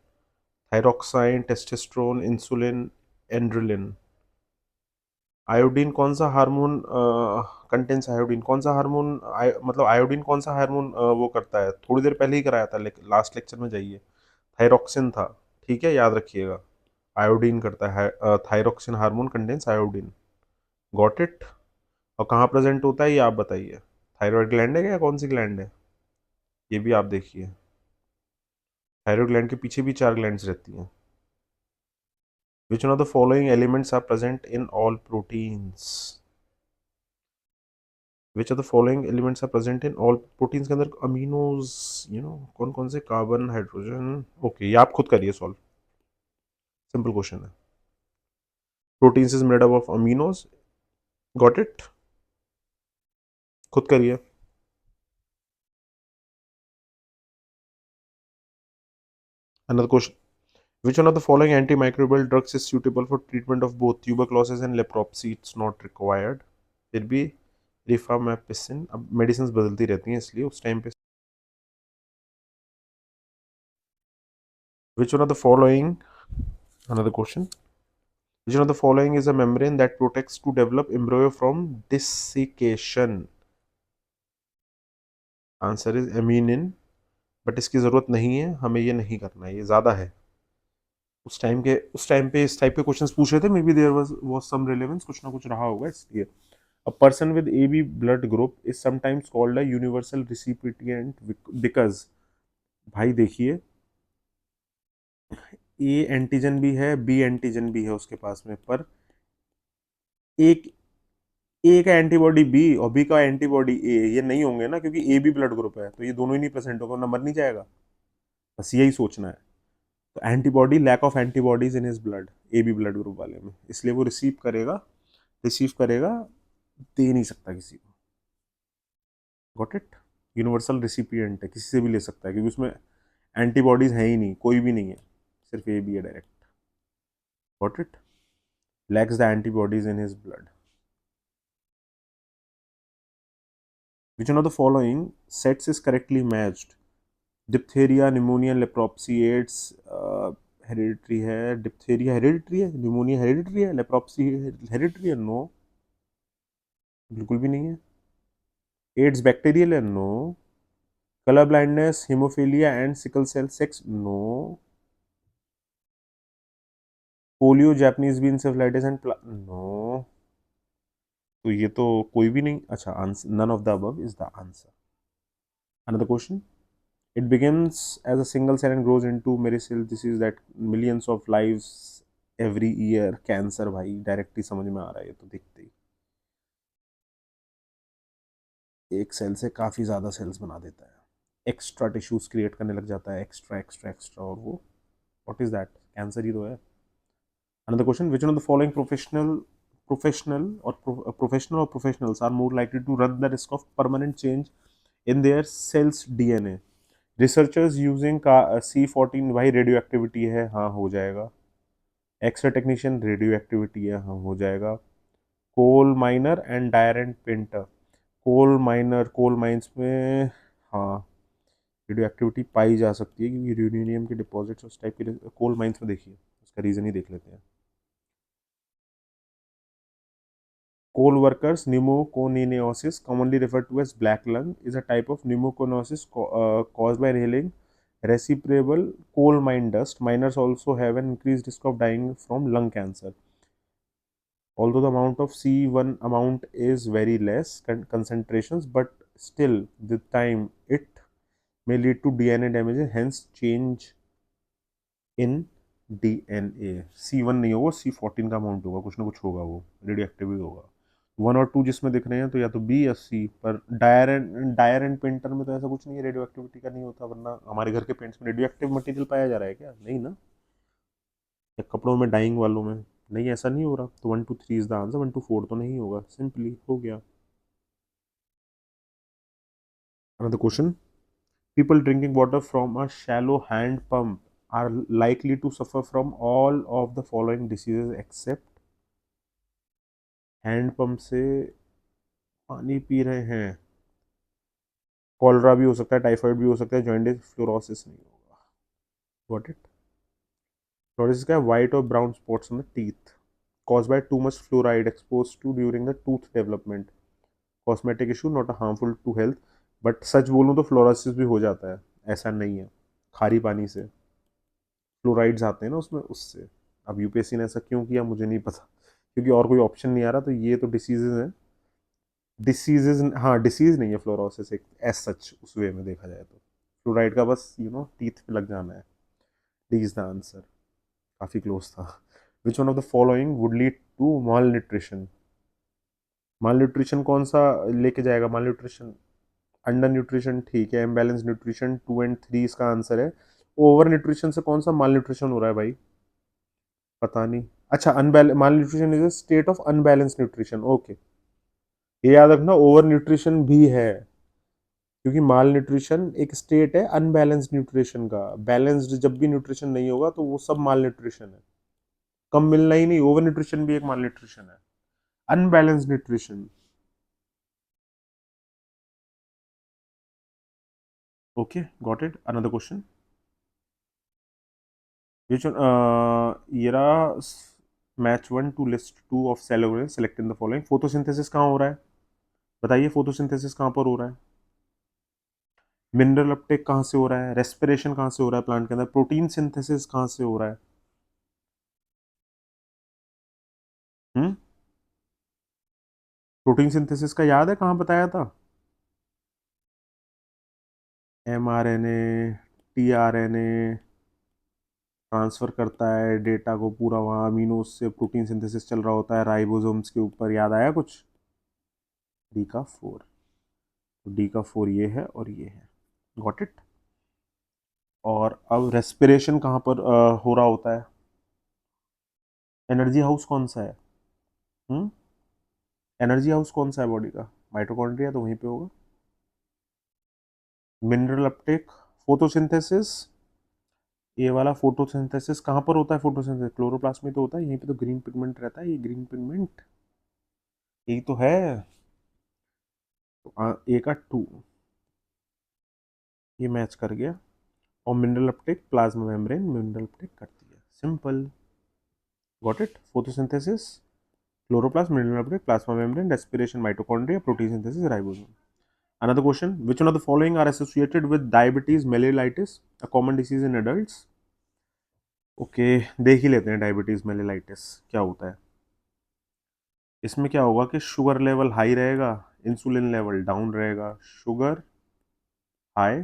Thyroxine, testosterone, insulin, एंड्रेलिन। Iodine कौन सा हार्मोन कंटेन्स आयोडीन? कौन सा हार्मोन मतलब आयोडीन कौन सा हार्मोन वो करता है? थोड़ी देर पहले ही कराया था, लेकिन लास्ट लेक्चर में जाइए। थायरोक्सिन था। ठीक है, याद रखिएगा। आयोडीन करता है, thyroxine hormone contains iodine. Got it? और कहाँ प्रेजेंट होता है ये आप बताइए। थायराइड ग्लैंड है या कौन सी ग्लैंड है? ये भी आप देखिए। थायराइड ग्लैंड के पीछे भी चार ग्लैंड्स रहती हैं। Which one of the following elements are present in all proteins? Which of the following elements are present in all proteins के अंदर अमीनोज, कौन कौन से? Carbon, hydrogen. ओके, ये आप खुद करिए सॉल्व। सिंपल क्वेश्चन है। Proteins is made up of aminos. Got it? खुद करिए। Another question. Which one of the following antimicrobial drugs is suitable for treatment of both tuberculosis and leprosy? It's not required. फिर भी रिफामेपिसिन, अब medicine बदलती रहती हैं इसलिए उस टाइम पे। Which one of the following? Another question. Which one of the following is a membrane that protects to develop embryo from desiccation? Answer is aminin. But इसकी ज़रूरत नहीं है, हमें ये नहीं करना है, ये ज़्यादा है। उस टाइम पे इस टाइप के क्वेश्चंस पूछ रहे थे, maybe there was some relevance, कुछ ना कुछ रहा होगा इसलिए। A person with AB blood group is sometimes called a universal recipient because, भाई देखिए, ए एंटीजन भी है, बी एंटीजन भी है उसके पास में, पर एक ए का एंटीबॉडी बी और बी का एंटीबॉडी ए, ये नहीं होंगे ना, क्योंकि ए भी ब्लड ग्रुप है, तो ये दोनों ही नहीं प्रेजेंट होगा, नंबर नहीं जाएगा। बस यही सोचना है। तो antibody, lack of antibodies in his blood, A B blood group वाले में, इसलिए वो रिसीव करेगा, दे नहीं सकता किसी को। Got it? यूनिवर्सल रिसिपिएंट है, किसी से भी ले सकता है, क्योंकि उसमें एंटीबॉडीज है ही नहीं, कोई भी नहीं है, सिर्फ ए बी है direct. Got it? Lacks the antibodies in his blood. Which one of the following sets is correctly matched? Diphtheria, pneumonia, leprosy, AIDS hereditary है। डिप्थेरिया हेरिडिटरी है, निमोनिया हेरिडिटरी है, लेप्रोप्सी हेरिडिटरी है? No, बिल्कुल भी नहीं है। AIDS bacterial है? No. Colour blindness, haemophilia and sickle cell sex? No. Polio, Japanese B encephalitis and no. तो ये तो कोई भी नहीं। अच्छा, answer none of the above is the answer. Another question. It begins as a single cell and grows into many cells. This is that millions of lives every year. Cancer, भाई directly समझ में आ रहा है ये तो देखते ही। एक cell से काफ़ी ज़्यादा सेल्स बना देता है, एक्स्ट्रा टिश्यूज क्रिएट करने लग जाता है, एक्स्ट्रा एक्स्ट्रा एक्स्ट्रा, और वो व्हाट इज दैट? कैंसर ही तो है। Another question. Which one of the following professionals are more likely to run the risk of permanent change in their cells DNA? Researchers using का C14, भाई radio activity है, हाँ हो जाएगा। X ray technician, radio activity है, हाँ हो जाएगा। Coal miner and dyer and painter, coal mines में, हाँ, रेडियो एक्टिविटी पाई जा सकती है क्योंकि यूरेनियम के डिपॉजिट्स उस टाइप के कोल माइंस में देखिए, उसका रीज़न ही देख लेते हैं। Coal workers' pneumoconiosis, commonly referred to as black lung, is a type of pneumoconiosis caused by inhaling respirable coal mine dust. Miners also have an increased risk of dying from lung cancer. Although the amount of C1 amount is very less concentrations, but still, the time it may lead to DNA damage, hence change in DNA। C1 नहीं होगा, C14 का amount होगा, कुछ ना कुछ होगा, वो radio active ही होगा। 1 और 2 जिसमें दिख रहे हैं तो या तो बी या सी, पर डायर एंड पेंटर में तो ऐसा कुछ नहीं है, रेडियो एक्टिविटी का नहीं होता, वरना हमारे घर के पेंट्स में रेडियो एक्टिव मटेरियल पाया जा रहा है क्या? नहीं ना। या कपड़ों में डाइंग वालों में नहीं, ऐसा नहीं हो रहा, तो 1 2 3 इज द आंसर, 1 2 4 तो नहीं होगा, सिंपली हो गया। Another question, people drinking water from a shallow hand pump are likely to suffer from all of the following diseases except, hand pump से पानी पी रहे हैं, कॉलरा भी हो सकता है, टाइफाइड भी हो सकता है, जॉइंटिस, फ्लोरोसिस नहीं होगा। Got it. फ्लोरोसिस क्या है? वाइट और brown spots on the teeth caused by too much fluoride exposed to during the tooth development, cosmetic issue not harmful to health, but सच बोलूँ तो फ्लोरोसिस भी हो जाता है, ऐसा नहीं है, खारी पानी से फ्लोराइड्स आते हैं ना उसमें, उससे। अब यूपीएससी ने ऐसा क्यों किया मुझे नहीं पता, क्योंकि और कोई ऑप्शन नहीं आ रहा, तो ये तो डिसीजेज हैं, डिसीजेज, हाँ डिसीज नहीं है फ्लोरोसिस एक एज सच उस वे में देखा जाए तो, फ्लोराइड का बस टीथ पे लग जाना है। डी इज द आंसर, काफ़ी क्लोज था। Which one of the following would lead to malnutrition? Malnutrition कौन सा लेके जाएगा माल न्यूट्रिशन? अंडर न्यूट्रिशन ठीक है, इम्बैलेंस न्यूट्रिशन 2 और 3 इसका आंसर है। ओवर न्यूट्रिशन से कौन सा माल न्यूट्रिशन हो रहा है भाई? पता नहीं। अच्छा, unbalance mall nutrition is a state of unbalance nutrition, okay. ये याद रखना, ओवर न्यूट्रिशन भी है, क्योंकि माल न्यूट्रिशन एक स्टेट है अनबैलेंस न्यूट्रिशन का, बैलेंस्ड जब भी न्यूट्रिशन नहीं होगा तो वो सब माल न्यूट्रिशन है, कम मिलना ही नहीं, ओवर न्यूट्रिशन भी एक माल न्यूट्रिशन है, unbalance nutrition. Okay, got it. Another question, which one ये रहा, match 1 to list 2 of cell select in the following. Photosynthesis कहाँ हो रहा है बताइए, फोटोसिंथेसिस कहाँ पर हो रहा है? मिनरल अपटेक कहाँ से हो रहा है? रेस्पिरेशन कहाँ से हो रहा है प्लांट के अंदर? प्रोटीन सिंथेसिस कहाँ से हो रहा है? हम्म, प्रोटीन सिंथेसिस का याद है कहाँ बताया था? mRNA, tRNA ट्रांसफर करता है डेटा को पूरा, वहाँ अमीनो से प्रोटीन सिंथेसिस चल रहा होता है राइबोसोम्स के ऊपर, याद आया कुछ? डी का 4, तो डी का 4 ये है और ये है, गॉट इट। और अब रेस्पिरेशन कहाँ पर हो रहा होता है? एनर्जी हाउस कौन सा है? हम्म, एनर्जी हाउस कौन सा है बॉडी का? माइटोकॉन्ड्रिया, तो वहीं पे होगा। मिनरल अपटेक, फोटोसिंथेसिस, ये वाला फोटोसिंथेसिस कहाँ पर होता है? फोटोसिंथेसिस क्लोरोप्लास्ट में तो होता है, यहीं पे तो ग्रीन पिगमेंट रहता है, ये ग्रीन पिगमेंट यही तो है। तो ए का 2 ये मैच कर गया, और mineral Uptake plasma membrane mineral Uptake करती है, simple, got it. Photosynthesis chloroplast, mineral Uptake plasma membrane, respiration mitochondria, protein synthesis ribosome. Another question, which one of the following are associated with diabetes mellitus, a common disease in adults? Okay, देख ही लेते हैं diabetes मेलिलाइटिस क्या होता है। इसमें क्या होगा कि शुगर लेवल हाई रहेगा, इंसुलिन लेवल डाउन रहेगा, शुगर हाई,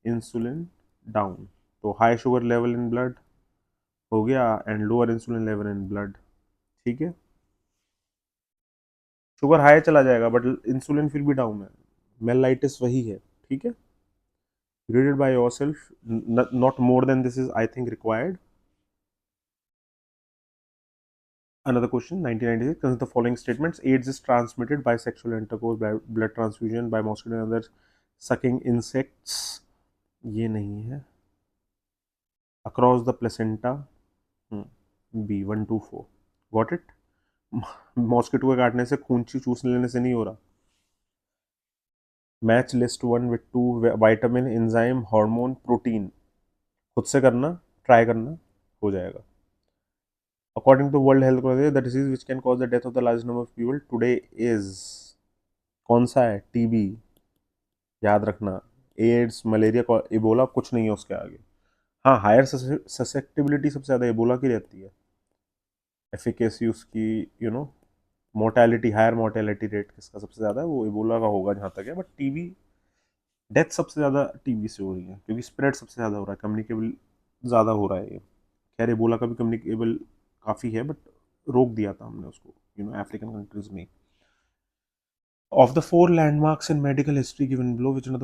इंसुलिन डाउन, तो high sugar level in blood हो गया and lower insulin level in blood, ठीक है। शुगर हाई चला जाएगा बट इंसुलिन फिर भी डाउन है, मेलिलाइटिस वही है, ठीक है। read it by yourself, not more than this is I think required। Another question, 1996, consider the following statements: AIDS is transmitted by sexual intercourse, by blood transfusion, by mosquito and other sucking insects, ये नहीं है। Across the placenta, B 1 2 4, got it। Mosquito के काटने से, खून चूस लेने से नहीं हो रहा, match list one with two vitamin enzyme hormone protein, खुद से करना, ट्राई करना, हो जाएगा. According to world health organisation the disease which can cause the death of the large number of people today is, कौन सा है? टीबी, याद रखना. एड्स, मलेरिया, इबोला कुछ नहीं है उसके आगे. हाँ, हायर ससेप्टिबिलिटी सबसे ज़्यादा इबोला की रहती है. एफिकेसी उसकी, मोर्टेलिटी, हायर मोर्टेलिटी रेट किसका सबसे ज़्यादा है? वो इबोला का होगा जहाँ तक है. बट टीबी, डेथ सबसे ज़्यादा टीबी से हो रही है क्योंकि स्प्रेड सबसे ज़्यादा हो रहा है, कम्युनिकेबल ज़्यादा हो रहा है ये. खैर इबोला का भी कम्युनिकेबल काफ़ी है बट रोक दिया था हमने उसको, अफ्रीकन कंट्रीज में. Of the four landmarks in medical history given below, which one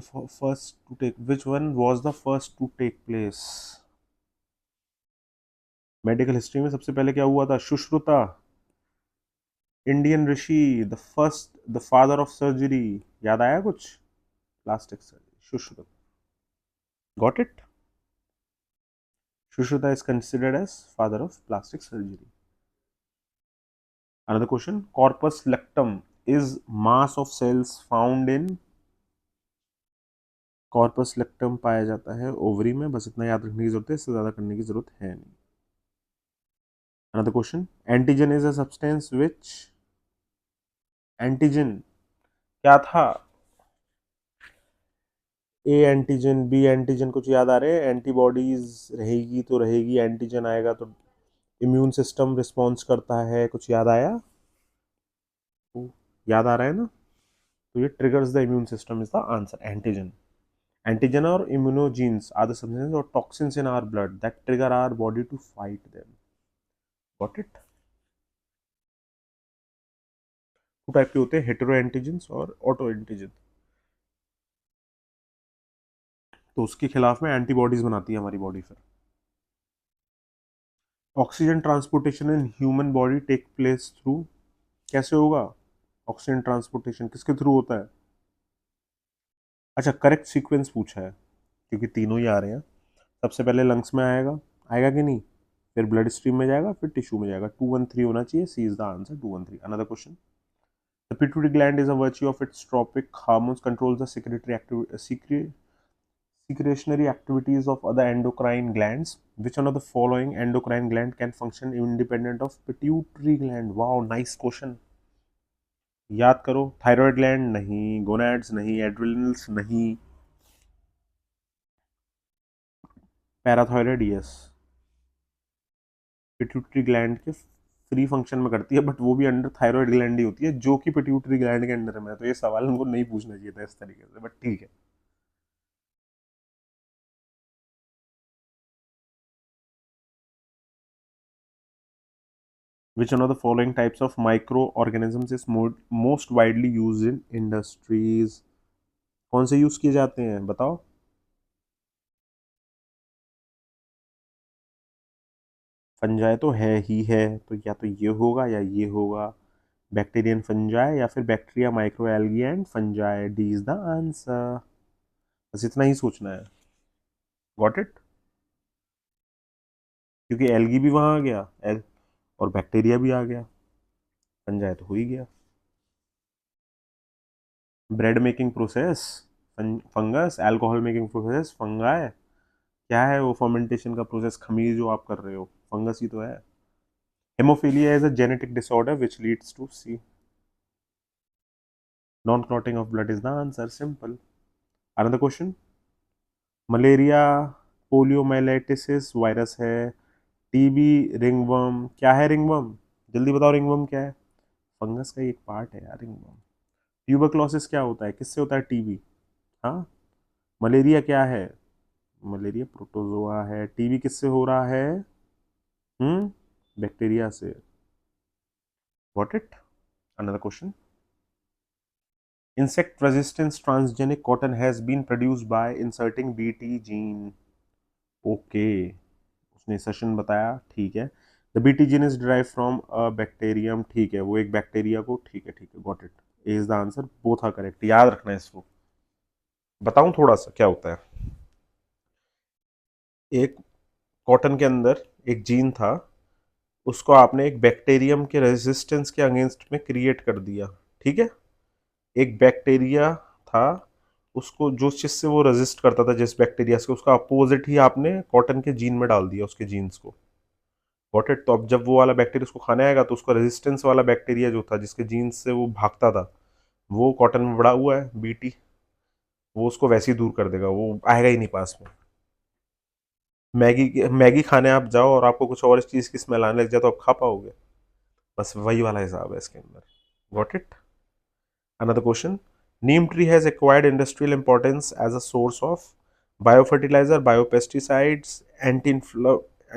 was the first to take place? Medical history में सबसे पहले क्या हुआ था? Sushruta, Indian Rishi, the father of surgery. याद आया कुछ? Plastic surgery, Sushruta. Got it? Sushruta is considered as father of plastic surgery. Another question. Corpus luteum is mass of cells found in. Corpus luteum पाया जाता है ओवरी में. बस इतना याद रखने की जरूरत है, इससे ज्यादा करने की जरूरत है नहीं. Another question. Antigen is a substance which. Antigen क्या था? ए एंटीजन, बी एंटीजन, कुछ याद आ रहे हैं? एंटीबॉडीज रहेगी तो रहेगी, एंटीजन आएगा तो इम्यून सिस्टम रिस्पॉन्स करता है. कुछ याद आया? याद आ रहा है ना? तो ये triggers the immune system is the answer. Antigen. Antigen और इम्यूनोजीन्स आर द सब्सटेंसेस और toxins in our blood that trigger our body to fight them. Got it? Two type के होते हैं, हेटेरो एंटीजन्स और ऑटो एंटीजन. तो उसके खिलाफ में एंटीबॉडीज बनाती है हमारी बॉडी. फिर oxygen transportation in human body take place through. कैसे होगा ऑक्सीजन ट्रांसपोर्टेशन? किसके थ्रू होता है? अच्छा, करेक्ट सीक्वेंस पूछा है क्योंकि तीनों ही आ रहे हैं. सबसे पहले लंग्स में आएगा, आएगा कि नहीं? फिर ब्लड स्ट्रीम में जाएगा, फिर टिश्यू में जाएगा. 2-1-3 होना चाहिए. C is the answer, 2-1-3. Another question. The pituitary gland is a virtue of its tropic hormones controls the secretionary activities of other endocrine glands. Which one of the following endocrine gland can function independent of pituitary gland? Wow, nice question. याद करो. Thyroid gland नहीं, gonads नहीं, एड्रिनल्स नहीं, parathyroid yes. Pituitary gland के free function में करती है but वो भी अंडर थायराइड ग्लैंड ही होती है जो कि पिट्यूटरी ग्लैंड के अंडर में है. तो ये सवाल उनको नहीं पूछना चाहिए था इस तरीके से, बट ठीक है. Which one of the following types of microorganisms is most widely used in industries? कौन से यूज किए जाते हैं बताओ? फंजाई तो है ही है, तो या तो ये होगा या ये होगा. बैक्टीरियन फंजाई या फिर bacteria, micro algae and fungi. D is the answer. बस इतना ही सोचना है. Got it? क्योंकि एल्गी भी वहां आ गया, और बैक्टीरिया भी आ गया, फंजाई तो हो ही गया. Bread making process fungus, alcohol making process fungi. क्या है वो फर्मेंटेशन का प्रोसेस? खमीर जो आप कर रहे हो, फंगस ही तो है. Hemophilia is a genetic disorder which leads to C. Non clotting of blood is the answer. Simple. Another question. Malaria, poliomyelitis virus है, टीबी, रिंगवर्म. क्या है रिंगवर्म? जल्दी बताओ, रिंगवर्म क्या है? फंगस का एक पार्ट है यार रिंगवर्म. ट्यूबरक्लोसिस क्या होता है? किससे होता है टीबी? हाँ. मलेरिया क्या है? मलेरिया प्रोटोजोआ है. टीबी किससे हो रहा है? बैक्टीरिया से. Got it? Another question. Insect resistance transgenic cotton has been produced by inserting BT gene. Okay, उसने सेशन बताया, ठीक है. The BT gene is derived from a bacterium. ठीक है, वो एक बैक्टीरिया को. ठीक है ठीक है, got it. A is the answer. Both are correct. याद रखना है इसको. बताऊं थोड़ा सा क्या होता है. एक कॉटन के अंदर एक जीन था, उसको आपने एक बैक्टीरियम के रेजिस्टेंस के अगेंस्ट में क्रिएट कर दिया. ठीक है. एक बैक्टीरिया था उसको जो चीज़ से वो रेजिस्ट करता था, जिस बैक्टीरिया से, उसका अपोजिट ही आपने कॉटन के जीन में डाल दिया, उसके जीन्स को। Got it? तो अब जब वो वाला बैक्टीरिया उसको खाने आएगा तो उसका रेजिस्टेंस वाला बैक्टीरिया जो था, जिसके जीन्स से वो भागता था, वो कॉटन में बड़ा हुआ है बीटी, वो उसको वैसे ही दूर कर देगा, वो आएगा ही नहीं पास में। मैगी खाने आप जाओ और आपको कुछ और चीज़ की स्मेल आने लग जाए तो आप खा पाओगे? बस वही वाला हिसाब है इसके अंदर। Got it? Another question. Neem tree has acquired industrial importance as a source of biofertilizer, biopesticides,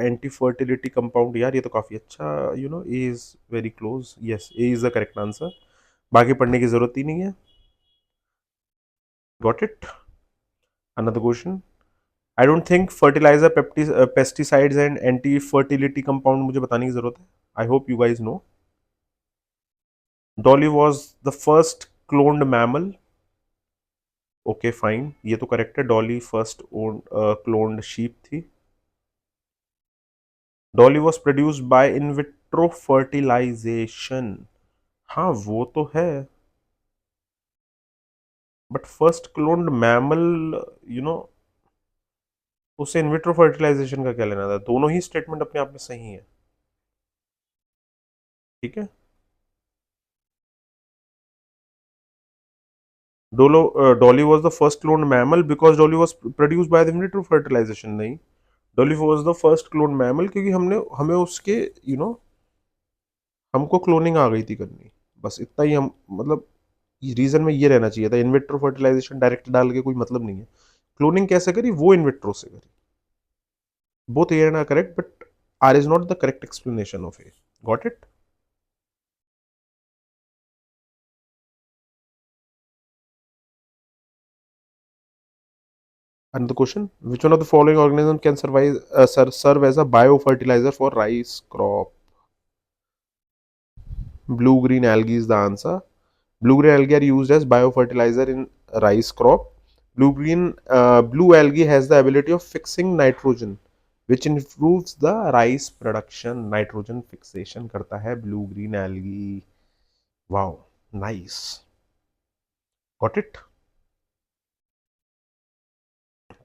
anti-fertility compound. यार ये तो काफी अच्छा, A is very close. Yes, A is the correct answer. बाकी पढ़ने की जरूरत ही नहीं है. Got it? Another question. I don't think fertilizer, pesticides and anti-fertility compound मुझे बताने की जरूरत है. I hope you guys know. Dolly was the first cloned mammal. Okay fine, ये तो करेक्ट है, डॉली फर्स्ट क्लोन्ड शीप थी। Dolly was produced by in vitro fertilization, हाँ वो तो है, but first cloned mammal, you know उसे in vitro fertilisation का क्या लेना था? दोनों ही स्टेटमेंट अपने आप में सही है, ठीक है। Dolly was the first cloned mammal because Dolly was produced by the in vitro fertilisation, नहीं, Dolly was the first cloned mammal क्योंकि हमने हमें उसके हमको क्लोनिंग आ गई थी करनी, बस इतना ही हम, मतलब रीजन में ये रहना चाहिए था। इनविट्रो फर्टिलाइजेशन डायरेक्ट डाल के कोई मतलब नहीं है, क्लोनिंग कैसे करी, वो इनविट्रो से करी। Both A and R correct, but R is not the correct explanation of A. Got it? And the question, which one of the following organism can serve as a biofertilizer for rice crop? Blue green algae is the answer. Blue green algae are used as biofertilizer in rice crop. Blue algae has the ability of fixing nitrogen, which improves the rice production. Nitrogen fixation करता है blue green algae. Wow, nice. Got it?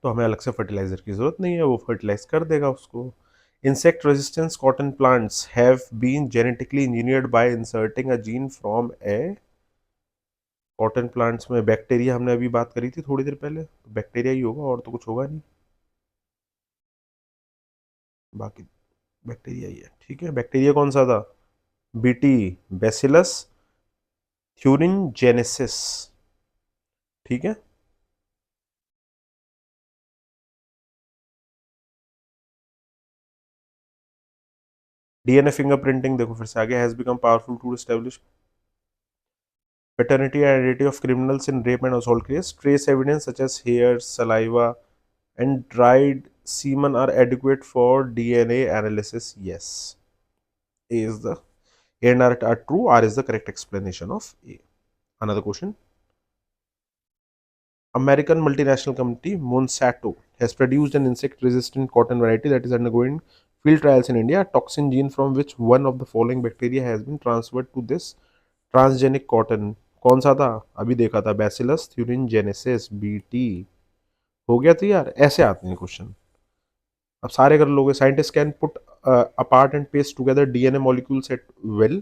तो हमें अलग से fertiliser की जरूरत नहीं है, वो फर्टिलाइज कर देगा उसको। Insect resistance cotton plants have been genetically engineered by inserting a gene from a, cotton plants में बैक्टीरिया, हमने अभी बात करी थी थोड़ी देर पहले, तो बैक्टीरिया ही होगा और तो कुछ होगा नहीं, बाकी बैक्टीरिया ही है, ठीक है। बैक्टीरिया कौन सा था? बीटी, बेसिलस थ्यूरिनजेनेसिस, ठीक है। डीएनए फिंगरप्रिंटिंग देखो फिर से आगे, has become powerful to establish paternity and identity of criminals in rape and assault cases. Trace evidence such as hairs, saliva, and dried semen are adequate for DNA analysis. Yes, A is the A and R are true. R is the correct explanation of A. Another question. American multinational company Monsanto has produced an insect-resistant cotton variety that is undergoing field trials in India. A toxin gene from which one of the following bacteria has been transferred to this transgenic cotton, कौन सा था? अभी देखा था, bacillus thuringiensis, BT. हो गया तो यार, ऐसे आते हैं क्वेश्चन, अब सारे कर लोगे। Scientist can put apart and paste together DNA molecules at will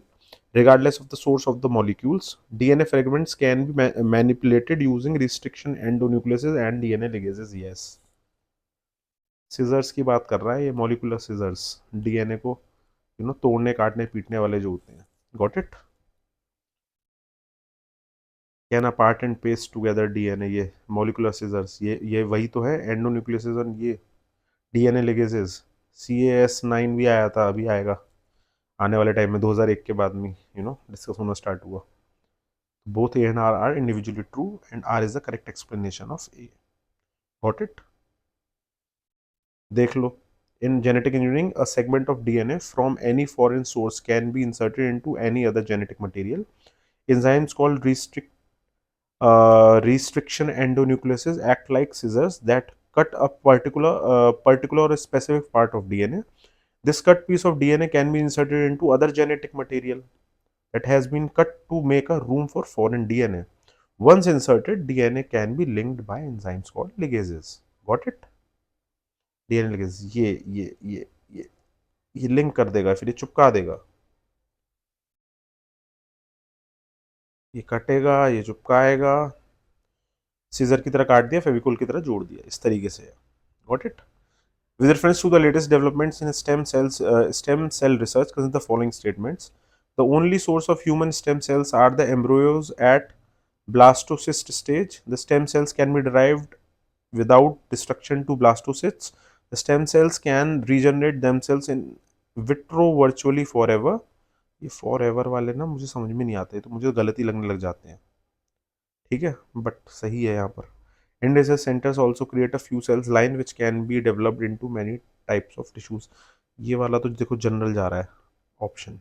regardless of the source of the molecules. DNA fragments can be manipulated using restriction endonucleases and DNA ligases. Yes, scissors की बात कर रहा है ये, molecular seizures, DNA को तोड़ने काटने पीटने वाले जो होते हैं। Got it? Can apart and paste together DNA, ये मॉलिकुलर सीजर्स, ये वही तो है। एंडोन्यूक्लियसेस, ये डीएनए लिगेसेस। CAS9 भी आया था, अभी आएगा आने वाले टाइम में, 2001 के बाद में डिस्कस होना स्टार्ट हुआ। Both A and R are individually true and R is the correct explanation of A. Got it? देख लो, in genetic engineering a segment of DNA from any foreign source can be inserted into any other genetic material. Enzymes called restriction endonucleases act like scissors that cut a particular or specific part of DNA. This cut piece of DNA can be inserted into other genetic material that has been cut to make a room for foreign DNA. Once inserted, DNA can be linked by enzymes called ligases. Got it? DNA ligase ये link कर देगा, फिर ये चिपका देगा, ये कटेगा, ये चिपकाएगा, सीजर की तरह काट दिया, फेविकोल की तरह जोड़ दिया, इस तरीके से। Got it? With reference to the latest developments in stem cell research, consider the following statements. The only source of human stem cells are the embryos at blastocyst stage. The stem cells can be derived without destruction to blastocysts. The stem cells can regenerate themselves in vitro virtually forever. ये for वाले ना मुझे समझ में नहीं आते, तो मुझे गलती लगने लग जाते हैं। ठीक है, बट सही है यहाँ पर। Endocyst centers also create a few cells line which can be developed into many types of tissues. ये वाला तो देखो जनरल जा रहा है ऑप्शन,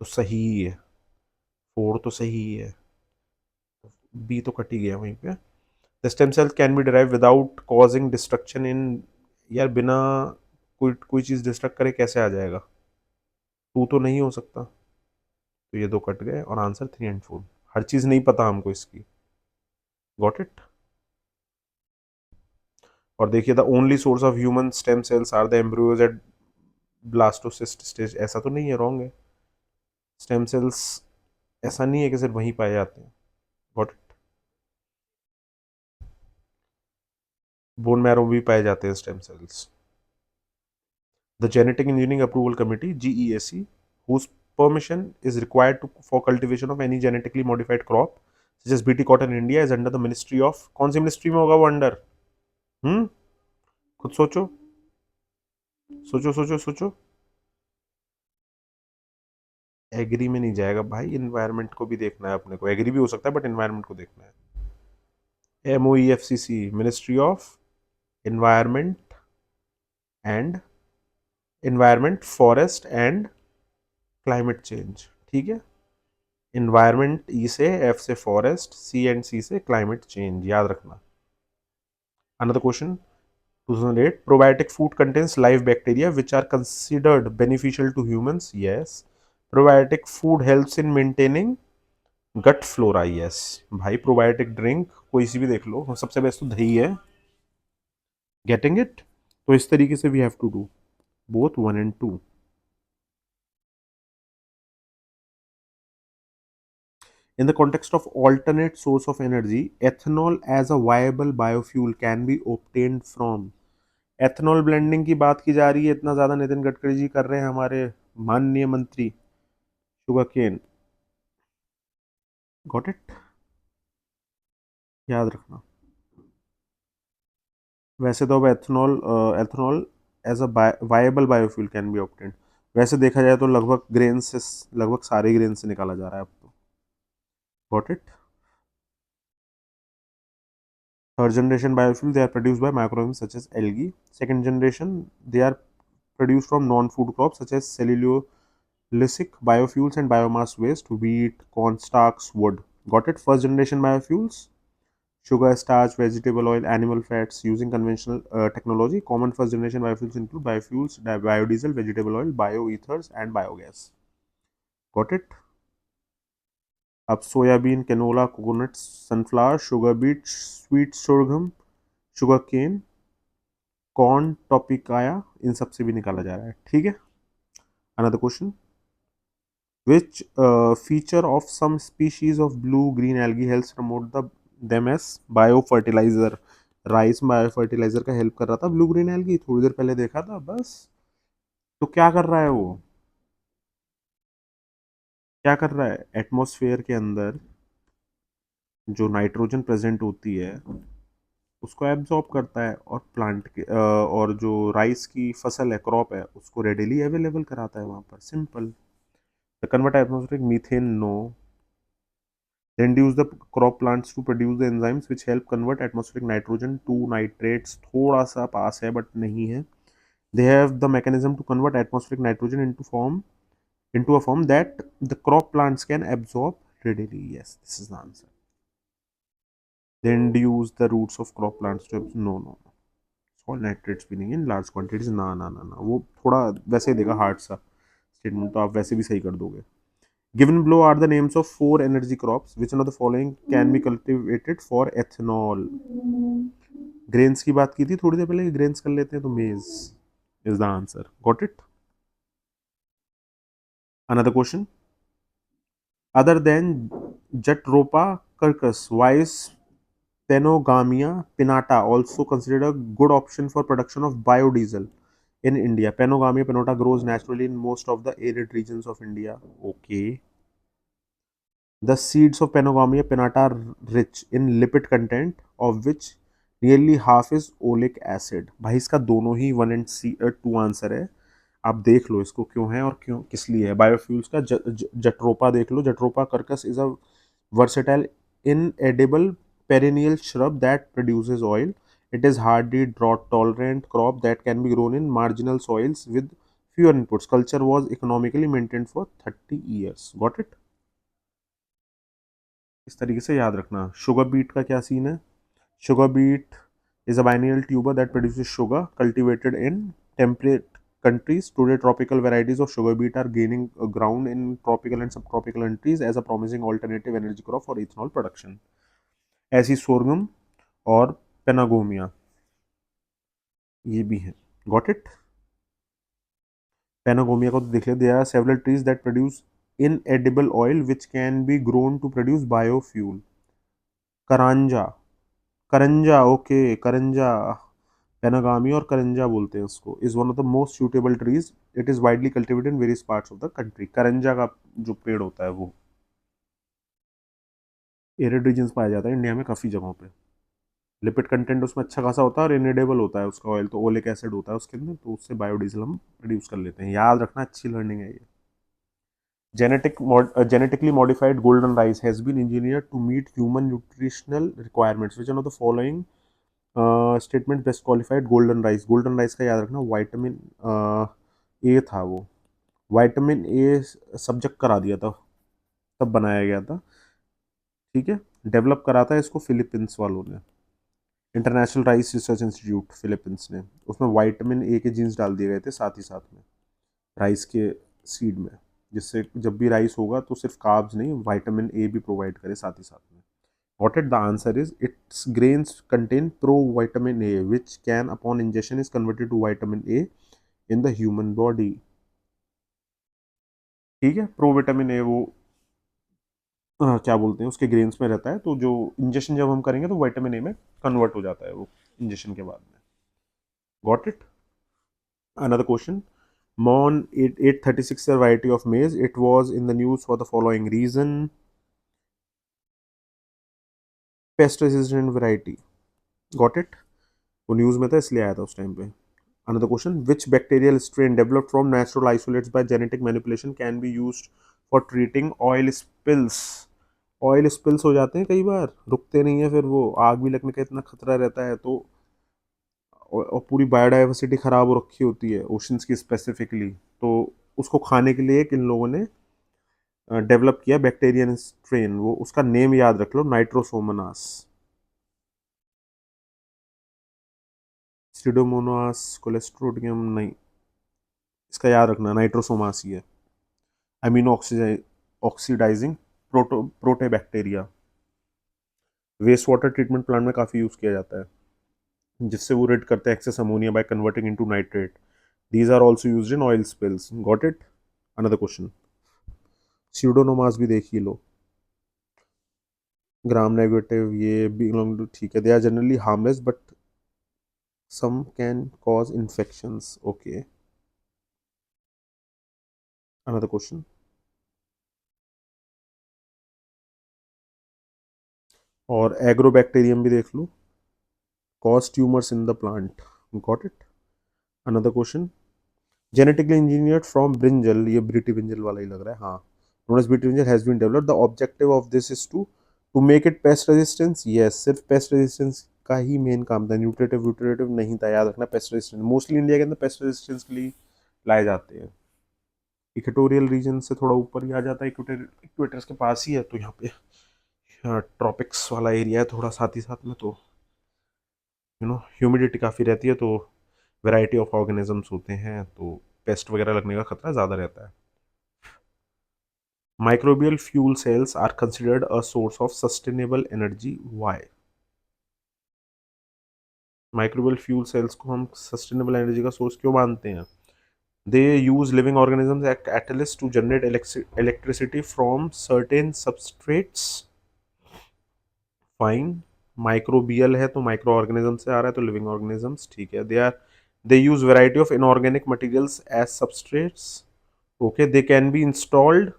तो सही ही है, 4 तो सही ही है, बी तो कट ही गया वहीं पे। The stem cell can be derive without causing destruction in, यार बिना कोई कोई चीज़ डिस्ट्रक्ट करे कैसे आ जाएगा, 2 तो नहीं हो सकता, तो ये 2 कट गए और आंसर 3 एंड 4। हर चीज़ नहीं पता हमको इसकी। Got it? और देखिए, the only source of human stem cells are the embryos at blastocyst stage, ऐसा तो नहीं है, रॉन्ग है। स्टेम सेल्स ऐसा नहीं है कि सिर्फ वहीं पाए जाते हैं। Got it? बोन मैरो भी पाए जाते हैं stem cells. The genetic engineering approval committee GEAC, whose permission is required for cultivation of any genetically modified crop such as BT cotton in India, is under the ministry of, कौन सी ministry में होगा वो under? खुद सोचो, सोचो सोचो सोचो। Agree में नहीं जाएगा भाई, इन्वायरमेंट को भी देखना है अपने को, एग्री भी हो सकता है बट इन्वायरमेंट को देखना है। MOEFCC, ministry of environment and forest and climate change. ठीक है, इन्वायरमेंट ई से, एफ से फॉरेस्ट, सी एंड सी से क्लाइमेट चेंज, याद रखना। Another question 2008, probiotic food contains live bacteria which are considered beneficial to humans. Yes. Probiotic food helps in maintaining gut flora. Yes. भाई probiotic drink कोई सी भी देख लो, सबसे बेस्ट तो दही है। Getting it? तो इस तरीके से we have to do both 1 and 2. In the context of alternate source of energy, ethanol as a viable biofuel can be obtained from, ethanol blending की बात की जा रही है, इतना ज़्यादा नितिन गडकरी जी कर रहे हैं हमारे माननीय मंत्री, शुगर केन। Got it? याद रखना। वैसे तो अब ethanol as a viable biofuel can be obtained, वैसे देखा जाए तो लगभग ग्रेन से, लगभग सारे ग्रेन से निकाला जा रहा है अब तो। Got it? Third generation biofuel, they are produced by microorganisms such as algae. Second generation, they are produced from non-food crops such as cellulosic biofuels and biomass waste, wheat, corn stalks, wood. Got it? First generation biofuels, sugar, starch, vegetable oil, animal fats using conventional technology. Common first generation biofuels include biofuels, biodiesel, vegetable oil, bioethers, and biogas. Got it? अब soybean, canola, coconut, sunflower, sugar beet, sweet sorghum, sugar cane, corn, tapioca, इन सब से भी निकाला जा रहा है। ठीक है, another question, which feature of some species of blue green algae helps promote them as biofertilizer? Rice biofertilizer का हेल्प कर रहा था ब्लू ग्रीन एल्गी, थोड़ी देर पहले देखा था बस। तो क्या कर रहा है वो, क्या कर रहा है, एटमॉस्फेयर के अंदर जो नाइट्रोजन प्रेजेंट होती है उसको एब्जॉर्ब करता है, और प्लांट के और जो राइस की फसल है, क्रॉप है, उसको रेडिली अवेलेबल कराता है वहां पर। Simple. The convert atmospheric methane, no. They induce the crop plants to produce the enzymes which help convert atmospheric nitrogen to nitrates. थोड़ा सा पास है बट नहीं है। They have the mechanism to convert atmospheric nitrogen into a form that the crop plants can absorb readily. Yes, this is the answer. They induce the roots of crop plants to absorb. No, no, no. Salt nitrates भी नहीं है in large quantities. ना ना ना ना, वो थोड़ा वैसे ही देगा हार्ड सा स्टेटमेंट, तो आप वैसे भी सही कर दोगे। Given below are the names of four energy crops. Which one of the following can be cultivated for ethanol? Grains की बात की थी थोड़ी देर पहले, ग्रेन्स कर लेते हैं, तो मेज is the answer. Got it. Another question. Other than Jatropha curcus, why is Panogamia pinnata also considered a good option for production of biodiesel in India? Panogamia pinnata grows naturally in most of the arid regions of India. Okay. The seeds of Panogamia pinnata are rich in lipid content, of which nearly half is oleic acid. भाई इसका दोनों ही 1 and 2 answer है. आप देख लो इसको क्यों है और क्यों किस लिए है. बायोफ्यूल्स का जट्रोपा देख लो. Jatropha curcas is a versatile inedible perennial shrub that produces oil. It is hardy drought tolerant crop that can be grown in marginal soils with fewer inputs. Culture was economically maintained for 30 years. Got it. इस तरीके से याद रखना. Sugar beet का क्या scene है? Sugar beet is a biennial tuber that produces sugar cultivated in temperate countries. Today, tropical varieties of sugar beet are gaining ground in tropical and subtropical countries as a promising alternative energy crop for ethanol production. ऐसी sorghum और पेनागोमिया ये भी है. Got it. पेनागोमिया को तो देख ले. There are several trees that produce inedible oil which can be grown to produce biofuel. Karanja. Karanja. Okay. करंजा. पेनागामी और करंजा बोलते हैं उसको. Is one of the most suitable trees. It is widely cultivated in various parts of the country. करंजा का जो पेड़ होता है वो एरिड रीजन्स पाया जाता है इंडिया में काफ़ी जगहों पे. लिपिड कंटेंट उसमें अच्छा खासा होता है और इनेडेबल होता है उसका ऑयल. तो ओलिक एसिड होता है उसके अंदर, तो उससे बायोडीजल हम प्रोड्यूस कर लेते हैं. याद रखना, अच्छी लर्निंग है ये. Genetically modified golden rice has been engineered to meet human nutritional requirements. Which one of the following statement best qualified golden rice? golden rice का याद रखना विटामिन ए था वो. विटामिन ए सब्जेक्ट करा दिया था तब बनाया गया था. ठीक है. डेवलप करा था इसको फिलीपींस वालों ने. International rice research institute Philippines ने. उसमें विटामिन ए के जीन्स डाल दिए गए थे साथ ही साथ में राइस के सीड में, जिससे जब भी राइस होगा तो सिर्फ कार्ब्स नहीं, विटामिन ए भी प्रोवाइड करे साथ ही साथ में. What it the answer is, its grains contain pro-vitamin A, which can upon ingestion is converted to vitamin A in the human body. ठीक है. प्रो विटामिन ए वो क्या बोलते हैं उसके ग्रेन्स में रहता है, तो जो इंजेक्शन जब हम करेंगे तो विटामिन ए में कन्वर्ट हो जाता है वो इंजेक्शन के बाद में. Got it. Another question. Mon 836 variety of maize. It was in the news for the following reason. Pest resistant variety. Got it. वो न्यूज़ में था इसलिए आया था उस टाइम पे. Another question. Which bacterial strain developed from natural isolates by genetic manipulation can be used for treating oil spills? Oil spills हो जाते हैं कई बार, रुकते नहीं है, फिर वो आग भी लगने का इतना खतरा रहता है, तो और पूरी बायोडाइवर्सिटी ख़राब हो रखी होती है ओशंस की स्पेसिफिकली. तो उसको खाने के लिए एक इन लोगों ने डेवलप किया बैक्टीरियन स्ट्रेन. वो उसका नेम याद रख लो, नाइट्रोसोमोनास. स्टीडोमोनास कोलेस्ट्रोडियम नहीं. इसका याद रखना नाइट्रोसोमास ही है. Amino oxidizing proteobacteria. Waste water treatment plant में काफ़ी यूज़ किया जाता है, जिससे वो रिड करते हैं excess ammonia by converting into nitrate. These are also used in oil spills. Got it. Another question. Pseudomonas भी देख ही लो. ग्राम नेगेटिव ये बिलोंग टू, ठीक है. They are generally harmless but some can cause infections. Okay. Another question. और agrobacterium भी देख लो. Cause tumours in the plant. Got it. Another question. Genetically engineered from brinjal. ये ब्रिटी ब्रिंजल वाला ही लग रहा है. हाँ. Known as Bt brinjal has been developed. The objective of this is to make it pest resistance. Yes, सिर्फ pest resistance का ही मेन काम था. न्यूट्रिटिव नहीं था. याद रखना पेस्ट रेजिस्टेंस मोस्टली इंडिया के अंदर पेस्ट रेजिस्टेंस के लिए लाए जाते हैं. इक्वेटोरियल रीजन से थोड़ा ऊपर ही आ जाता है. इक्वेटर्स के पास ही है, तो यहाँ पे ट्रॉपिक्स वाला एरिया है थोड़ा साथ ही साथ में, तो ह्यूमिडिटी काफ़ी रहती है, तो वैरायटी ऑफ ऑर्गेनिजम्स होते हैं, तो पेस्ट वगैरह लगने का खतरा ज़्यादा रहता है. Microbial fuel cells are considered a source of sustainable energy. Why? Microbial fuel cells को हम सस्टेनेबल एनर्जी का सोर्स क्यों मानते हैं? They use living organisms at catalyst to generate electricity from certain substrates. Fine. Microbial है तो micro organism से आ रहा है, तो लिविंग ऑर्गेनिजम्स. ठीक है. They use variety of inorganic materials as substrates. Okay. They can be installed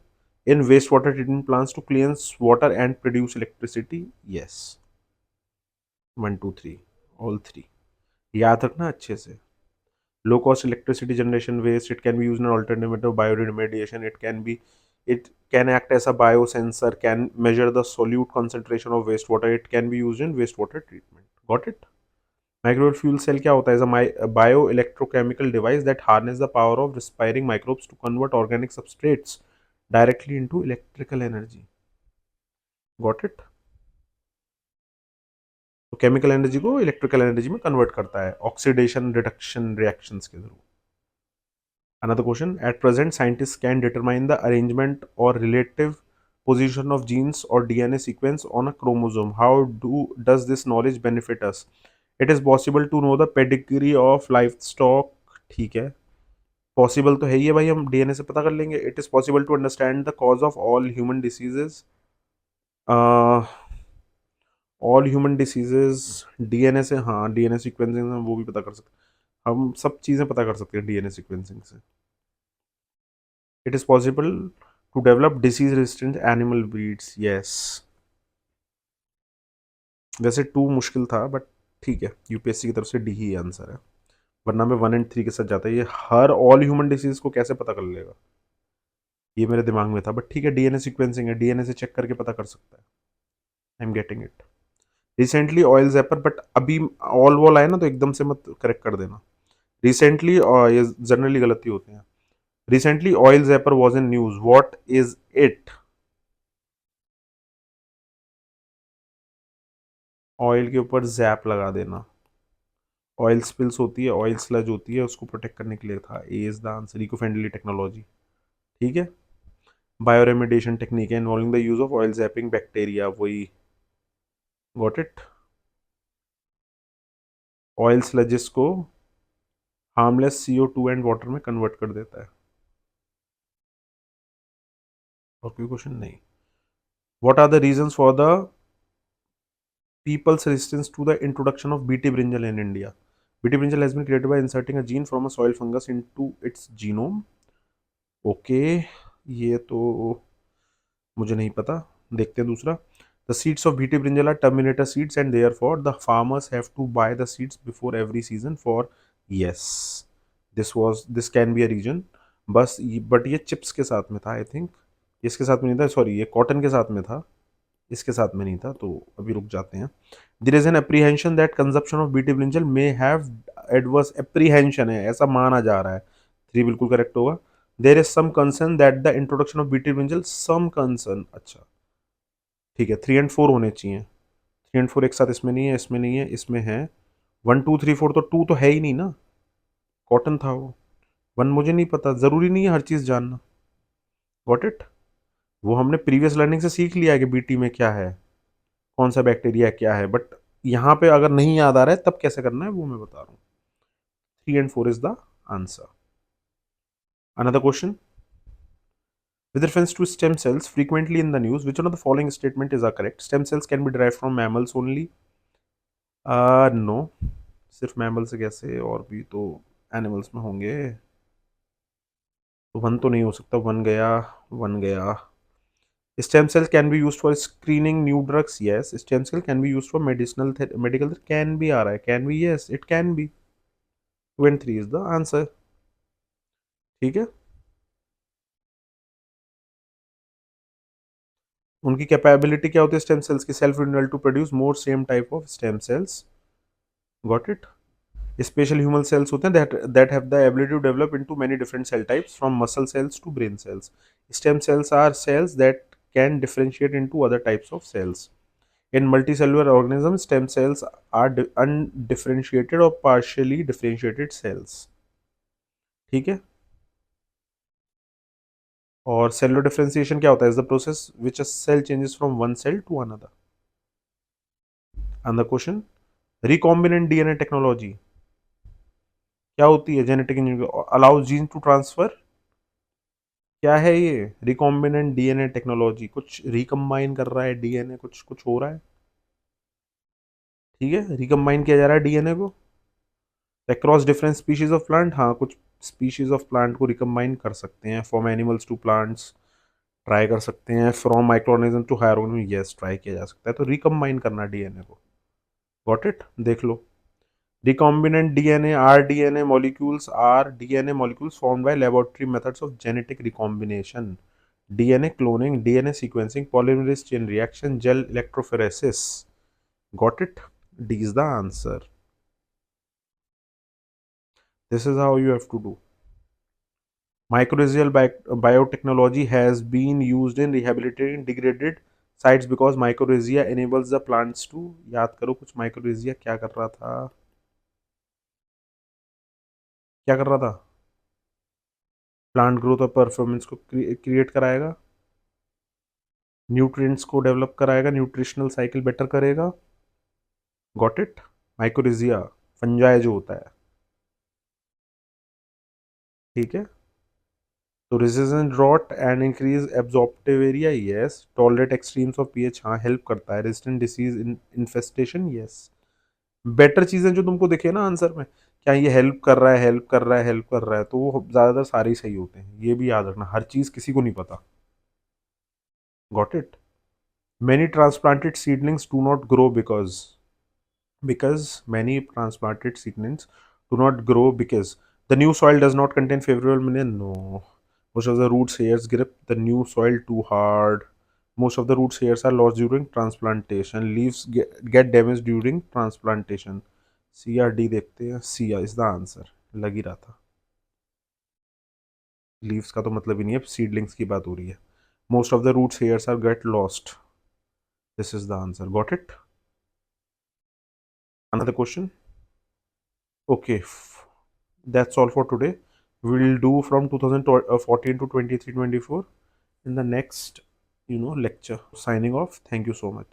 in wastewater treatment plants to cleanse water and produce electricity. Yes. 1 2 3 all three. याद रखना अच्छे से. Low cost electricity generation waste, it can be used in an alternative method of bioremediation. It can act as a biosensor, can measure the solute concentration of wastewater. It can be used in wastewater treatment. Got it? Microbial fuel cell क्या होता है? A bioelectrochemical device that harness the power of respiring microbes to convert organic substrates directly into electrical energy. Got it? तो chemical energy को electrical energy में convert करता है oxidation reduction reactions के through. Another question. At present, scientists can determine the arrangement or relative position of genes or DNA sequence on a chromosome. How does this knowledge benefit us? It is possible to know the pedigree of livestock. ठीक है. Possible तो है ही है भाई, हम DNA से पता कर लेंगे. It is possible to understand the cause of all human diseases. All human diseases DNA से. हाँ, डीएनए सीक्वेंसिंग से वो भी पता कर सकते. हम सब चीज़ें पता कर सकते हैं डीएनए सीक्वेंसिंग से. It is possible to develop disease resistant animal breeds. Yes. वैसे 2 मुश्किल था बट ठीक है, यूपीएससी की तरफ से डी ही आंसर है, वरना में 1 एंड 3 के साथ जाता है. ये हर ऑल ह्यूमन डिसीज को कैसे पता कर लेगा, ये मेरे दिमाग में था. बट ठीक है, डीएनए सीक्वेंसिंग है, डीएनए से चेक करके पता कर सकता है. I am getting it. Recently oil zapper, but अभी ऑल वॉल आए ना तो एकदम से मत करेक्ट कर देना. रिसेंटली, ये जनरली गलती होते हैं. Recently oil zapper was in news. What is it? Oil के ऊपर जैप लगा देना. ऑयल स्पिल्स होती है, ऑयल स्लज होती है, उसको प्रोटेक्ट करने के लिए था. A is the answer. Eco friendly technology. ठीक है. बायोरेमिडेशन टेक्निक है involving the use of oil zapping bacteria. वही. Got it. ऑयल स्लजेस को हार्मलेस CO2 एंड वाटर में कन्वर्ट कर देता है. और कोई क्वेश्चन नहीं. What are the reasons for the people's resistance to the introduction of BT brinjal in India? BT brinjal has been created by inserting a gene from a soil fungus into its genome. Okay. ये तो मुझे नहीं पता. देखते हैं दूसरा. The seeds of BT brinjal are terminator seeds and therefore the farmers have to buy the seeds before every season for. Yes, this can be a reason. बस but ये चिप्स के साथ में था आई थिंक. इसके साथ में नहीं था, सॉरी, ये कॉटन के साथ में था, इसके साथ में नहीं था. तो अभी रुक जाते हैं. There is an apprehension that consumption of BT brinjal may have adverse. Apprehension है, ऐसा माना जा रहा है. 3 बिल्कुल करेक्ट होगा. There is some concern that the introduction of BT brinjal. Some concern. अच्छा ठीक है. 3 एंड 4 होने चाहिए. 3 एंड 4 एक साथ इसमें नहीं है, इसमें नहीं है, इसमें है. 1 2 3 4 तो 2 तो है ही नहीं ना, कॉटन था वो. 1 मुझे नहीं पता, जरूरी नहीं है हर चीज जानना. Got it. वो हमने प्रीवियस लर्निंग से सीख लिया है कि बीटी में क्या है, कौन सा बैक्टीरिया क्या है. बट यहाँ पे अगर नहीं याद आ रहा है तब कैसे करना है वो मैं बता रहा हूँ. 3 and 4 is the answer. Another question. With reference to stem cells frequently in the news, which one of the following statement is correct? Stem cells can be derived from mammals only. No. सिर्फ mammal से कैसे, और भी तो animals में होंगे. तो 1 तो नहीं हो सकता. 1 गया, 1 गया. Stem cell can be used for screening new drugs. Yes. Stem cell can be used for medical. Can be आ रहा है. Can be. Yes, it can be. 2 and 3 is the answer. ठीक है. उनकी कैपेबिलिटी क्या होती है स्टेम सेल्स की? Self renewal to produce more same type of stem cells. Got it. Special human cells होते हैं that have the ability to develop into many different cell types from muscle cells to brain cells. Stem cells are cells that can differentiate into other types of cells. In multicellular organisms, stem cells are undifferentiated or partially differentiated cells. ठीक है. और cellular differentiation क्या होता है? Is the process which a cell changes from one cell to another. Another question, recombinant DNA technology क्या होती है? Genetic engineering allows gene to transfer. क्या है ये रिकॉम्बिनेंट डीएनए टेक्नोलॉजी? कुछ रिकम्बाइन कर रहा है डीएनए, कुछ कुछ हो रहा है. ठीक है, रिकम्बाइन किया जा रहा है डीएनए को across different species of plant. हाँ, कुछ स्पीशीज ऑफ प्लांट को रिकम्बाइन कर सकते हैं. From animals to plants try कर सकते हैं. From microorganism to higher organism, yes, try किया जा सकता है. तो रिकम्बाइन करना डीएनए को. Got it. देख लो. Recombinant DNA rDNA molecules are DNA molecules formed by laboratory methods of genetic recombination, DNA cloning, DNA sequencing, polymerase chain reaction, gel electrophoresis. Got it? D is the answer. This is how you have to do. Mycorrhizal biotechnology has been used in rehabilitating degraded sites because mycorrhiza enables the plants to. याद करो कुछ mycorrhiza क्या कर रहा था? क्या कर रहा था? प्लांट ग्रोथ और परफॉर्मेंस को क्रिएट कराएगा, न्यूट्रिएंट्स को डेवलप कराएगा, न्यूट्रिशनल साइकिल बेटर करेगा. Got it. माइकोरिजिया फंजाई जो होता है. ठीक है. तो resistant drought and increase absorptive area, yes. Tolerate extremes of pH, हाँ, हेल्प करता है. Resistant disease infestation, yes. Better चीजें जो तुमको दिखे ना आंसर में, क्या ये हेल्प कर रहा है, हेल्प कर रहा है, हेल्प कर रहा है, तो वो ज्यादातर सारे ही सही होते हैं. ये भी याद रखना, हर चीज किसी को नहीं पता. Got it. Many transplanted seedlings do not grow because many transplanted seedlings do not grow because the new soil does not contain favorable mineral. No, most of the roots hairs grip the new soil too hard. Most of the roots hairs are lost during transplantation. Leaves get damaged during transplantation. C or D देखते हैं. C is the answer. लग ही रहा था. Leaves का तो मतलब ही नहीं है, सीडलिंग्स की बात हो रही है. Most of the roots hairs are get lost. This is the answer. Got it? Another question? Okay. That's all for today. We'll do from 2014 to 23-24 in the next lecture. Signing off. Thank you so much.